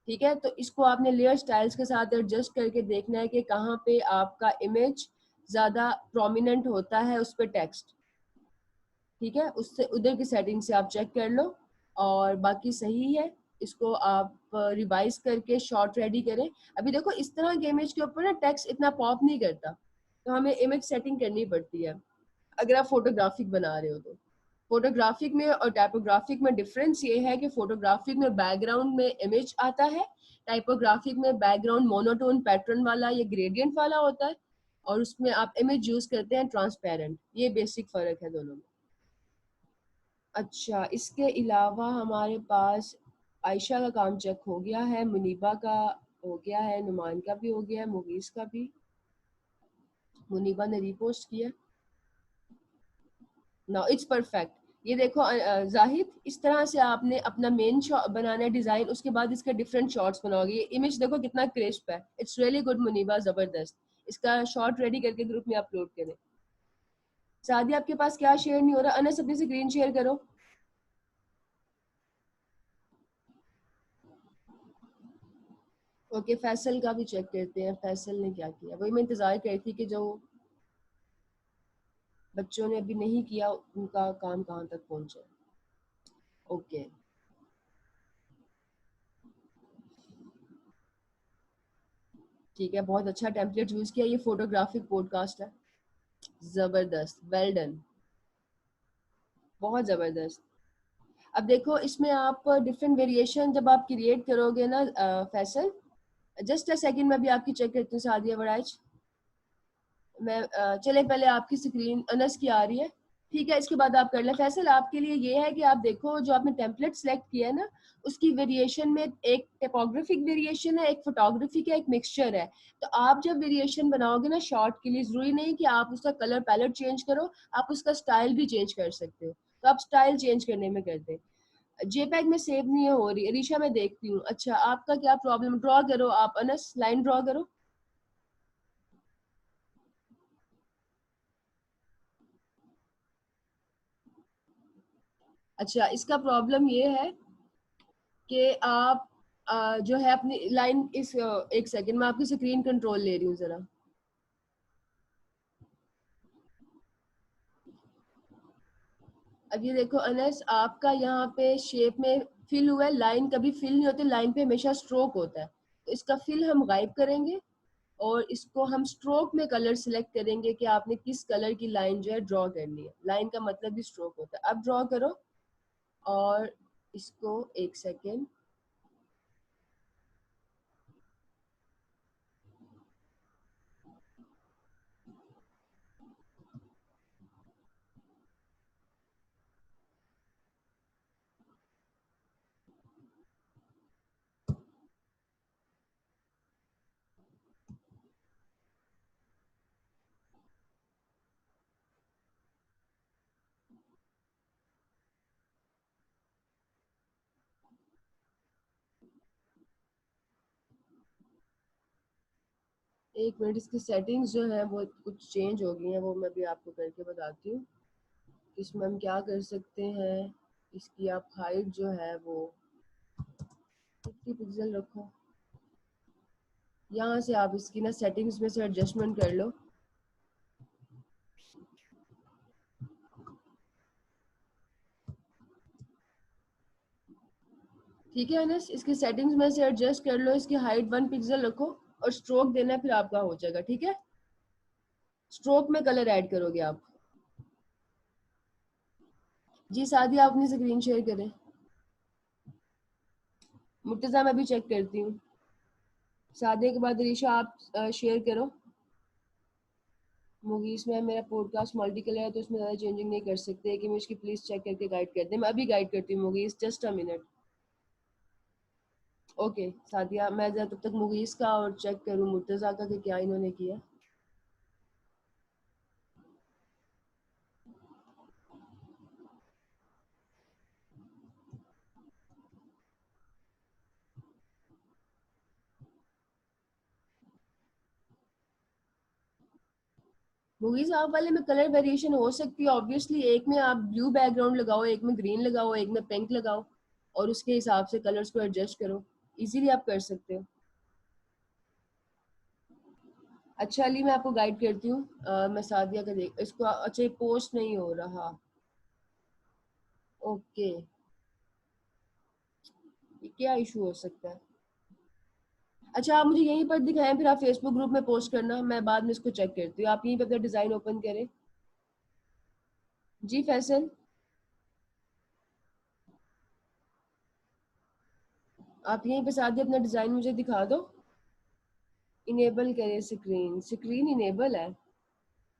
ठीक है। तो इसको आपने लेयर स्टाइल्स के साथ एडजस्ट करके देखना है कि कहाँ पे आपका इमेज ज़्यादा प्रोमिनेंट होता है उस पर टेक्स्ट, ठीक है। उससे उधर की सेटिंग से आप चेक कर लो और बाकी सही है। इसको आप रिवाइज करके शॉर्ट रेडी करें। अभी देखो इस तरह के इमेज के ऊपर ना टेक्स्ट इतना पॉप नहीं करता, तो हमें इमेज सेटिंग करनी पड़ती है अगर आप फोटोग्राफिक बना रहे हो तो। फोटोग्राफिक में और टाइपोग्राफिक में डिफरेंस ये है कि फोटोग्राफिक में बैकग्राउंड में इमेज आता है, टाइपोग्राफिक में बैकग्राउंड मोनोटोन पैटर्न वाला या ग्रेडियंट वाला होता है, और उसमें आप इमेज यूज करते हैं ट्रांसपेरेंट। ये बेसिक फर्क है दोनों में। अच्छा, इसके अलावा हमारे पास आयशा का काम चेक हो गया है, मुनीबा का हो गया है, नुमान का भी हो गया है, मुगीस का भी। मुनीबा ने रीपोस्ट किया। Now it's perfect. ये देखो जाहिद, इस तरह से आपने अपना मेन बनाना है डिजाइन, उसके बाद इसके डिफरेंट शॉट्स बनाओगे। ये इमेज देखो कितना क्रिस्प है। इट्स रियली गुड मुनीबा, जबरदस्त। इसका शॉट रेडी करके ग्रुप में अपलोड करें। सादी, आपके पास क्या शेयर नहीं हो रहा? अनस, अपनी स्क्रीन शेयर करो। ओके, फैसल का भी चेक करते हैं, फैसल ने क्या किया। वही मैं इंतजार कर रही थी कि जो बच्चों ने अभी नहीं किया उनका काम कहाँ तक पहुंचा। ओके, ठीक है, बहुत अच्छा टेम्पलेट यूज किया। ये फोटोग्राफिक पॉडकास्ट है, जबरदस्त, वेल डन, बहुत जबरदस्त। अब देखो इसमें आप डिफरेंट वेरिएशन जब आप क्रिएट करोगे ना फैसल, जस्ट अ सेकंड में भी आपकी चेक करती हूँ सादिया वराइज। मैं चले पहले आपकी स्क्रीन अनस की आ रही है, ठीक है, इसके बाद आप कर लें। फैसल, आपके लिए ये है कि आप देखो जो आपने टेम्पलेट सेलेक्ट किया है ना, उसकी वेरिएशन में एक टेपोग्राफिक वेरिएशन है, एक फोटोग्राफी का, एक मिक्सचर है। तो आप जब वेरिएशन बनाओगे ना शॉर्ट के लिए, जरूरी नहीं कि आप उसका कलर पैलेट चेंज करो, आप उसका स्टाइल भी चेंज कर सकते हो। तो आप स्टाइल चेंज करने में कर दें। जेपैग में सेव नहीं हो रही रीशा, मैं देखती हूँ। अच्छा, आपका क्या प्रॉब्लम? ड्रॉ करो आप अनस, लाइन ड्रॉ करो। अच्छा, इसका प्रॉब्लम ये है कि आप जो है अपनी लाइन इस एक सेकंड में आपकी स्क्रीन कंट्रोल ले रही हूँ जरा। अब ये देखो अनस, आपका यहाँ पे शेप में फिल हुआ है, लाइन कभी फिल नहीं होती, लाइन पे हमेशा स्ट्रोक होता है। तो इसका फिल हम गायब करेंगे और इसको हम स्ट्रोक में कलर सिलेक्ट करेंगे कि आपने किस कलर की लाइन जो है ड्रॉ करनी है। लाइन का मतलब भी स्ट्रोक होता है। अब ड्रॉ करो और इसको एक सेकेंड। एक मिनट, इसकी सेटिंग्स जो है वो कुछ चेंज हो गई हैं, वो मैं भी आपको करके बताती हूँ। इसमें हम क्या कर सकते हैं, इसकी आप हाइट जो है वो 50 पिक्सल रखो। यहाँ से आप इसकी ना सेटिंग्स में से एडजस्टमेंट कर लो। ठीक है अनस, इसकी सेटिंग्स में से एडजस्ट कर लो, इसकी हाइट 1 पिक्सल रखो और स्ट्रोक देना है, फिर आपका हो जाएगा। ठीक है, स्ट्रोक में कलर ऐड करोगे आप। जी सादी, आप अपनी स्क्रीन शेयर करें। मुर्तजा, मैं भी चेक करती हूँ। सादिया के बाद रीशा, आप शेयर करो। मूवीज में मेरा पॉडकास्ट मल्टी कलर है तो इसमें ज़्यादा चेंजिंग नहीं कर सकते, एक इमेज की प्लीज चेक करके गाइड कर दें। मैं अभी गाइड करती हूँ movies, just a minute. Okay Sadia, मैं जरा तब तक मूवीज का और चेक करूँ मुर्तजा का कि क्या इन्होंने किया। मूवीज आप वाले में कलर वेरिएशन हो सकती है ऑब्वियसली। एक में आप ब्लू बैकग्राउंड लगाओ, एक में ग्रीन लगाओ, एक में पिंक लगाओ, और उसके हिसाब से कलर्स को एडजस्ट करो। इजीली आप कर सकते हो। अच्छा अली, मैं आपको गाइड करती हूँ। मैं सादिया का देख इसको। अच्छा, ये पोस्ट नहीं हो रहा। ओके, ये क्या इशू हो सकता है? अच्छा, आप मुझे यहीं पर दिखाएं, फिर आप फेसबुक ग्रुप में पोस्ट करना, मैं बाद में इसको चेक करती हूँ। आप यहीं पे अपना डिजाइन ओपन करें। जी फैसल, आप यहीं पे साथ ही अपना डिजाइन मुझे दिखा दो। इनेबल करें स्क्रीन, स्क्रीन इनेबल है,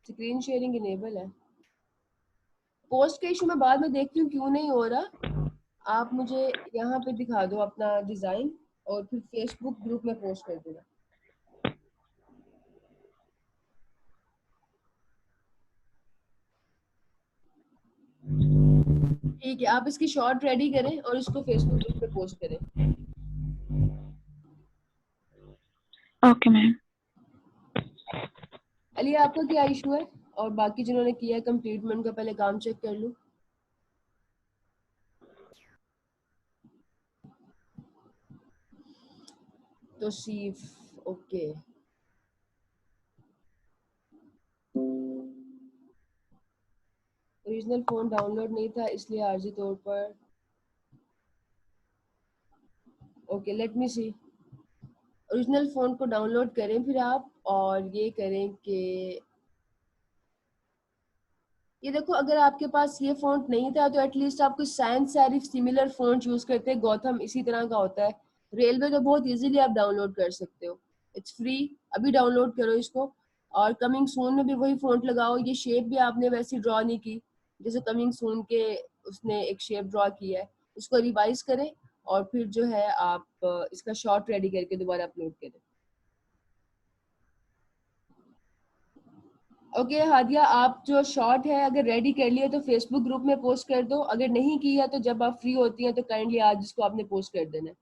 स्क्रीन शेयरिंग इनेबल है। पोस्ट का इशू मैं बाद में देखती हूँ क्यों नहीं हो रहा। आप मुझे यहाँ पे दिखा दो अपना डिजाइन और फिर फेसबुक ग्रुप में पोस्ट कर देना। ठीक है, आप इसकी शॉर्ट रेडी करें और इसको फेसबुक ग्रुप पे पोस्ट करें। Okay ma'am. अली आपका क्या इशू है? और बाकी जिन्होंने किया है कंप्लीट, मैं उनका पहले काम चेक कर लूँ। तो सीफ ओके। ओरिजिनल फोन डाउनलोड नहीं था इसलिए आर्जी तौर पर। ओके लेट मी सी। ओरिजिनल फोन को डाउनलोड करें फिर आप, और ये करें कि ये देखो, अगर आपके पास ये फ़ॉन्ट नहीं था तो एटलीस्ट आप कोई sans serif similar font use करते हैं। गौतम इसी तरह का होता है। रेलवे तो बहुत इजीली आप डाउनलोड कर सकते हो, इट्स फ्री। अभी डाउनलोड करो इसको, और कमिंग सून में भी वही फ़ॉन्ट लगाओ। ये शेप भी आपने वैसी ड्रॉ नहीं की जैसे कमिंग सून के उसने एक शेप ड्रॉ किया है। इसको रिवाइज करें और फिर जो है आप इसका शॉर्ट रेडी करके दोबारा अपलोड करें। ओके हादिया, आप जो शॉर्ट है अगर रेडी कर लिया तो फेसबुक ग्रुप में पोस्ट कर दो। अगर नहीं किया तो जब आप फ्री होती हैं तो काइंडली आज इसको आपने पोस्ट कर देना है।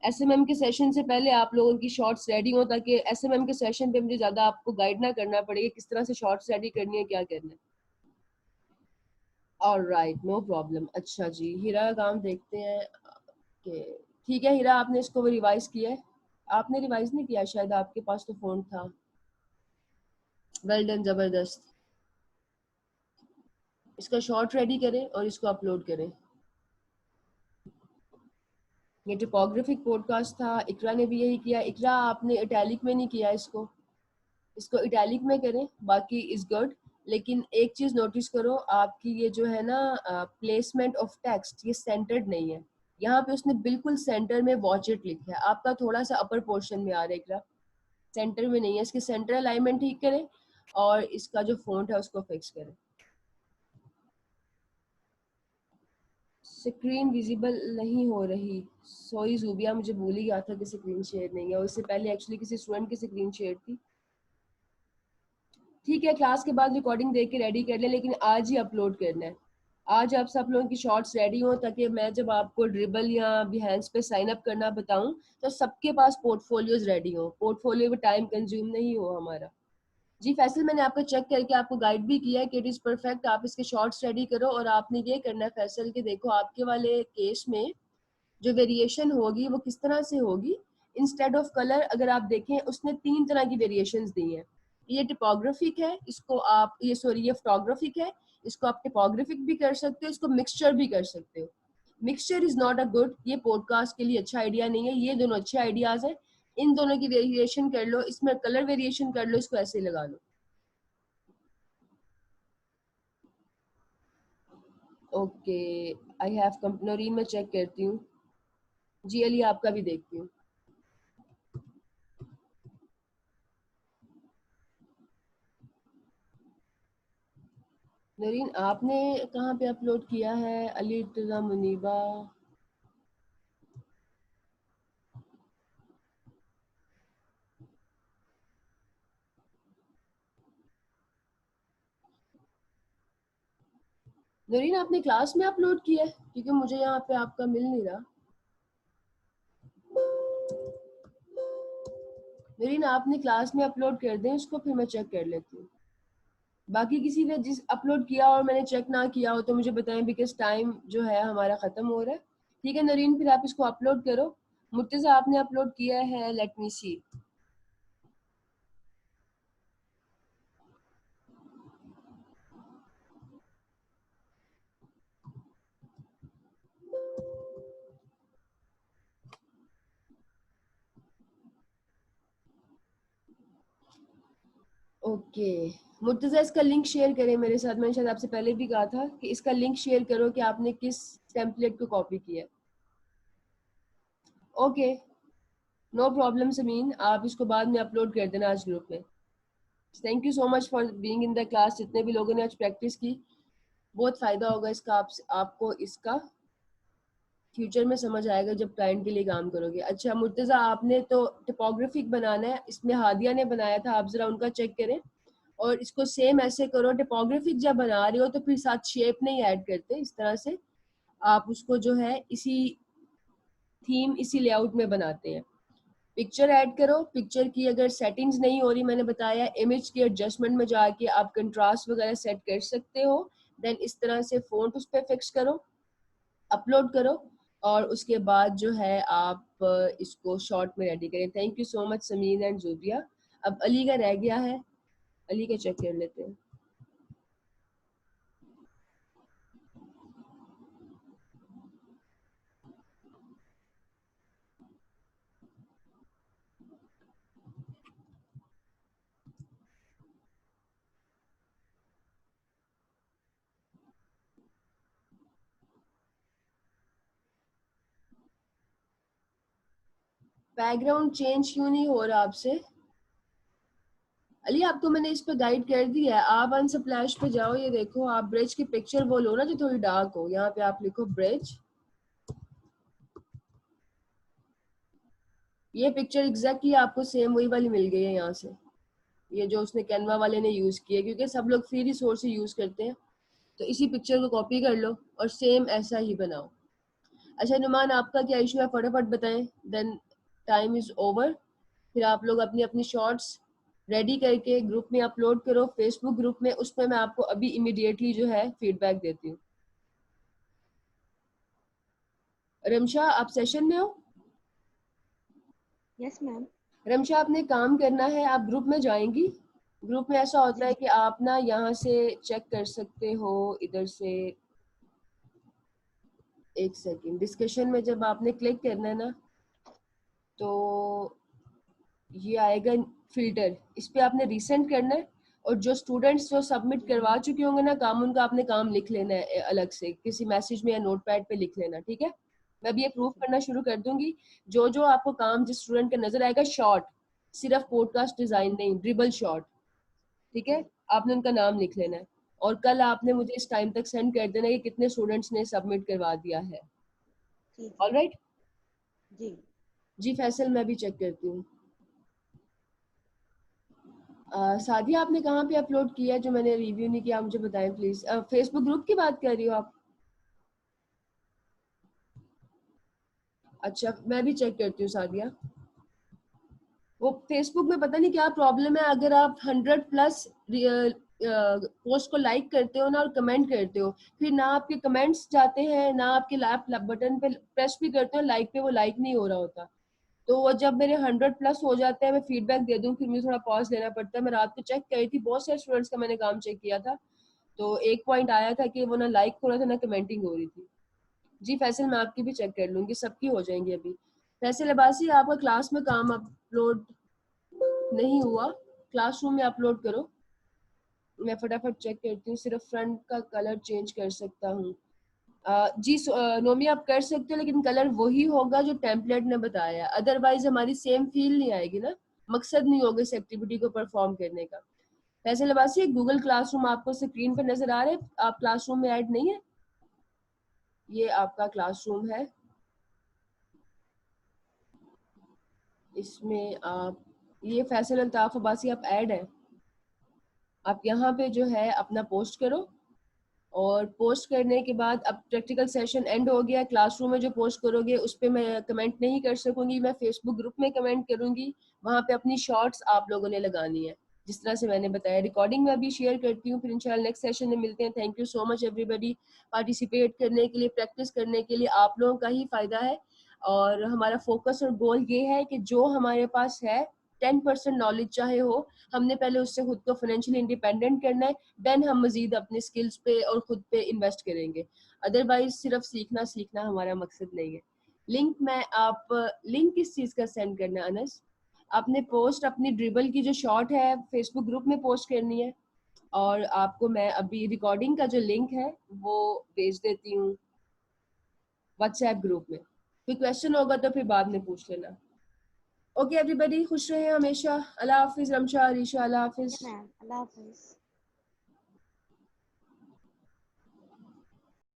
एसएमएम के सेशन से पहले आप लोगों की शॉर्ट्स रेडी हो, ताकि एसएमएम के सेशन पे मुझे ज्यादा आपको गाइड ना करना पड़े किस तरह से शॉर्ट्स रेडी करनी है, क्या करना है। All right, no problem. अच्छा जी, हीरा का काम देखते हैं कि ठीक है। हीरा, आपने इसको रिवाइज किया है? आपने रिवाइज नहीं किया शायद, आपके पास तो फोन था। वेल डन, जबरदस्त। इसका शॉर्ट रेडी करें और इसको अपलोड करें। ये टिपोग्राफिक पॉडकास्ट था, इकरा ने भी यही किया। इकरा, आपने इटैलिक में नहीं किया इसको, इसको इटैलिक में करें, बाकी इज गुड। लेकिन एक चीज नोटिस करो, आपकी ये जो है ना प्लेसमेंट ऑफ टेक्स्ट, ये सेंटर्ड नहीं है। यहाँ पे उसने बिल्कुल सेंटर में वॉच इट लिखा है, आपका थोड़ा सा अपर पोर्शन में आ रहा है इकरा, सेंटर में नहीं है। इसकी सेंटर अलाइनमेंट ठीक करें और इसका जो फॉन्ट है उसको फिक्स करें। स्क्रीन विजिबल नहीं हो रही, सॉरी जूबिया, मुझे भूल ही गया था कि स्क्रीन शेयर नहीं है, और इससे पहले एक्चुअली किसी स्टूडेंट की स्क्रीन शेयर थी। ठीक है, क्लास के बाद रिकॉर्डिंग देख के रेडी कर ले, लेकिन आज ही अपलोड करना है। आज आप सब लोगों की शॉर्ट्स रेडी हो, ताकि मैं जब आपको ड्रिबल या बिहेंस पे साइन अप करना बताऊं तो सबके पास पोर्टफोलियोज रेडी हो, पोर्टफोलियो में टाइम कंज्यूम नहीं हो हमारा। जी फैसल, मैंने आपको चेक करके आपको गाइड भी किया है कि इट इज़ परफेक्ट। आप इसके शॉर्ट्स रेडी करो, और आपने ये करना है फैसल कि देखो आपके वाले केस में जो वेरिएशन होगी वो किस तरह से होगी। इंस्टेड ऑफ कलर अगर आप देखें, उसने 3 तरह की वेरिएशंस दी हैं। ये टिपोग्राफिक है, इसको आप ये सॉरी ये फोटोग्राफिक है, इसको आप टिपोग्राफिक भी कर सकते हो, इसको मिक्सचर भी कर सकते हो। Mixture is not a good, ये पॉडकास्ट के लिए अच्छा आइडिया नहीं है। ये दोनों अच्छे आइडियाज हैं, इन दोनों की वेरिएशन कर लो, इसमें कलर वेरिएशन कर लो, इसको ऐसे लगा लो। ओके, आई हैव नौरीन, मैं चेक करती हूँ। जी अली, आपका भी देखती हूँ। नौरीन, आपने कहाँ पे अपलोड किया है? अली इर्तजा मुनीबा, नौरीन आपने क्लास में अपलोड किया है? क्योंकि मुझे यहाँ पे आपका मिल नहीं रहा। नौरीन, आपने क्लास में अपलोड कर दें इसको, फिर मैं चेक कर लेती हूँ। बाकी किसी ने जिस अपलोड किया और मैंने चेक ना किया हो तो मुझे बताएं, बिकॉज टाइम जो है हमारा ख़त्म हो रहा है। ठीक है नौरीन, फिर आप इसको अपलोड करो। मुर्तज़ा, आपने अपलोड किया है, late me see. Okay Murtaza, इसका लिंक शेयर करें मेरे साथ। मैंने शायद आपसे पहले भी कहा था कि इसका लिंक शेयर करो कि आपने किस टेम्पलेट को कॉपी किया है। ओके, नो प्रॉब्लम समीन, आप इसको बाद में अपलोड कर देना आज ग्रुप में। Thank you so much for being in the class. जितने भी लोगों ने आज प्रैक्टिस की, बहुत फ़ायदा होगा इसका, आपको इसका फ्यूचर में समझ आएगा जब क्लाइंट के लिए काम करोगे। अच्छा मुर्तज़ा, आपने तो टिपोग्राफिक बनाना है, इसमें हादिया ने बनाया था, आप ज़रा उनका चेक करें और इसको सेम ऐसे करो। टिपोग्राफिक जब बना रहे हो तो फिर साथ शेप नहीं ऐड करते, इस तरह से आप उसको जो है इसी थीम, इसी लेआउट में बनाते हैं। पिक्चर ऐड करो, पिक्चर की अगर सेटिंग्स नहीं हो रही, मैंने बताया इमेज के एडजस्टमेंट में जाके आप कंट्रास्ट वगैरह सेट कर सकते हो। देन इस तरह से फ़ॉन्ट उस पर फिक्स करो, अपलोड करो और उसके बाद जो है आप इसको शॉर्ट में रेडी करें। Thank you so much Sameen and Zubia. अब अली का रह गया है, अली का चेक कर लेते हैं। बैकग्राउंड चेंज क्यों नहीं हो रहा आपसे? अली आपको मैंने इस पे गाइड कर दिया है, आप अनस्प्लैश पे जाओ, ये देखो आप ब्रिज की पिक्चर वो लो ना जो थोड़ी डार्क हो, यहाँ पे आप लिखो ब्रिज। ये पिक्चर एग्जैक्टली आपको सेम वही वाली मिल गई है यहाँ से, ये जो उसने कैनवा वाले ने यूज की है, क्योंकि सब लोग फ्री रिसोर्स से यूज करते हैं। तो इसी पिक्चर को कॉपी कर लो और सेम ऐसा ही बनाओ। अच्छा नुमान, आपका क्या इशू है, फटाफट बताएं, देन टाइम इज ओवर। फिर आप लोग अपनी अपनी शॉर्ट्स रेडी करके ग्रुप में अपलोड करो, फेसबुक ग्रुप में, उसमें मैं आपको अभी इमीडिएटली जो है फीडबैक देती हूँ। रमशा, आप सेशन में हो? Yes ma'am. रमशा, आपने काम करना है, आप ग्रुप में जाएंगी। ग्रुप में ऐसा होता है कि आप ना यहाँ से चेक कर सकते हो, इधर से, एक सेकंड, डिस्कशन में जब आपने क्लिक करना है ना, तो ये आएगा फिल्टर, इस पे आपने रिसेंट करना है और जो स्टूडेंट्स जो सबमिट करवा चुके होंगे ना काम, उनका आपने काम लिख लेना है अलग से किसी मैसेज में या नोटपैड पे लिख लेना, ठीक है? मैं भी ये प्रूफ करना शुरू कर दूंगी। जो जो आपको काम जिस स्टूडेंट का नजर आएगा, शॉर्ट, सिर्फ पॉडकास्ट डिजाइन नहीं, ड्रिबल शॉर्ट, ठीक है? आपने उनका नाम लिख लेना है और कल आपने मुझे इस टाइम तक सेंड कर देना है कि कितने स्टूडेंट्स ने सबमिट करवा दिया है। ऑलराइट जी जी फैसल, मैं भी चेक करती हूँ। सादिया, आपने कहाँ पे अपलोड किया है जो मैंने रिव्यू नहीं किया, मुझे बताएं प्लीज। फेसबुक ग्रुप की बात कर रही हो आप? अच्छा, मैं भी चेक करती हूँ सादिया। वो फेसबुक में पता नहीं क्या प्रॉब्लम है, अगर आप 100+ पोस्ट को लाइक करते हो ना और कमेंट करते हो, फिर ना आपके कमेंट्स जाते हैं ना आपके लाइक बटन पे प्रेस भी करते हो लाइक पे, वो लाइक नहीं हो रहा होता। तो वो जब मेरे 100+ हो जाते हैं, मैं फीडबैक दे दूं, फिर मुझे थोड़ा पॉज लेना पड़ता है। मैं रात को चेक करी थी, बहुत सारे स्टूडेंट्स का मैंने काम चेक किया था, तो एक पॉइंट आया था कि वो ना लाइक हो रहा था ना कमेंटिंग हो रही थी। जी फैसल, मैं आपकी भी चेक कर लूंगी, सबकी हो जाएंगी अभी। फैसल अब्बासी, आपका क्लास में काम अपलोड नहीं हुआ, क्लासरूम में अपलोड करो। मैं फटाफट चेक करती हूँ, सिर्फ फ्रंट का कलर चेंज कर सकता हूँ। जी नोमी, आप कर सकते हो, लेकिन कलर वही होगा जो टेम्पलेट ने बताया, अदरवाइज हमारी सेम फील नहीं आएगी ना, मकसद नहीं होगा इस एक्टिविटी को परफॉर्म करने का। फैसल अब्बासी, गूगल क्लासरूम आपको स्क्रीन पर नजर आ रहा है? आप क्लासरूम में ऐड नहीं है? ये आपका क्लासरूम है, इसमें आप, ये फैसल अल्ताफ अब्बासी आप ऐड है। आप यहाँ पे जो है अपना पोस्ट करो और पोस्ट करने के बाद, अब प्रैक्टिकल सेशन एंड हो गया, क्लासरूम में जो पोस्ट करोगे उस पर मैं कमेंट नहीं कर सकूंगी, मैं फेसबुक ग्रुप में कमेंट करूंगी, वहाँ पे अपनी शॉर्ट्स आप लोगों ने लगानी है जिस तरह से मैंने बताया। रिकॉर्डिंग में अभी शेयर करती हूँ, फिर इंशाल्लाह नेक्स्ट सेशन में मिलते हैं। Thank you so much everybody participate करने के लिए, प्रैक्टिस करने के लिए, आप लोगों का ही फायदा है। और हमारा फोकस और गोल ये है कि जो हमारे पास है 10% नॉलेज चाहे हो, हमने पहले उससे खुद को फाइनेंशियली इंडिपेंडेंट करना है, देन हम मजीद अपने स्किल्स पे और खुद पे इन्वेस्ट करेंगे। अदरवाइज सिर्फ सीखना सीखना हमारा मकसद नहीं है। लिंक मैं आप, लिंक किस चीज़ का सेंड करना है अनस? आपने पोस्ट अपनी ड्रिबल की जो शॉर्ट है फेसबुक ग्रुप में पोस्ट करनी है, और आपको मैं अभी रिकॉर्डिंग का जो लिंक है वो भेज देती हूँ व्हाट्सएप ग्रुप में। कोई क्वेश्चन होगा तो फिर बाद में पूछ लेना। ओके एवरीबॉडी, खुश रहे हमेशा। अल्लाह हाफिज रमशा, रीशा, अल्लाह हाफिज। मैम अल्लाह हाफिज।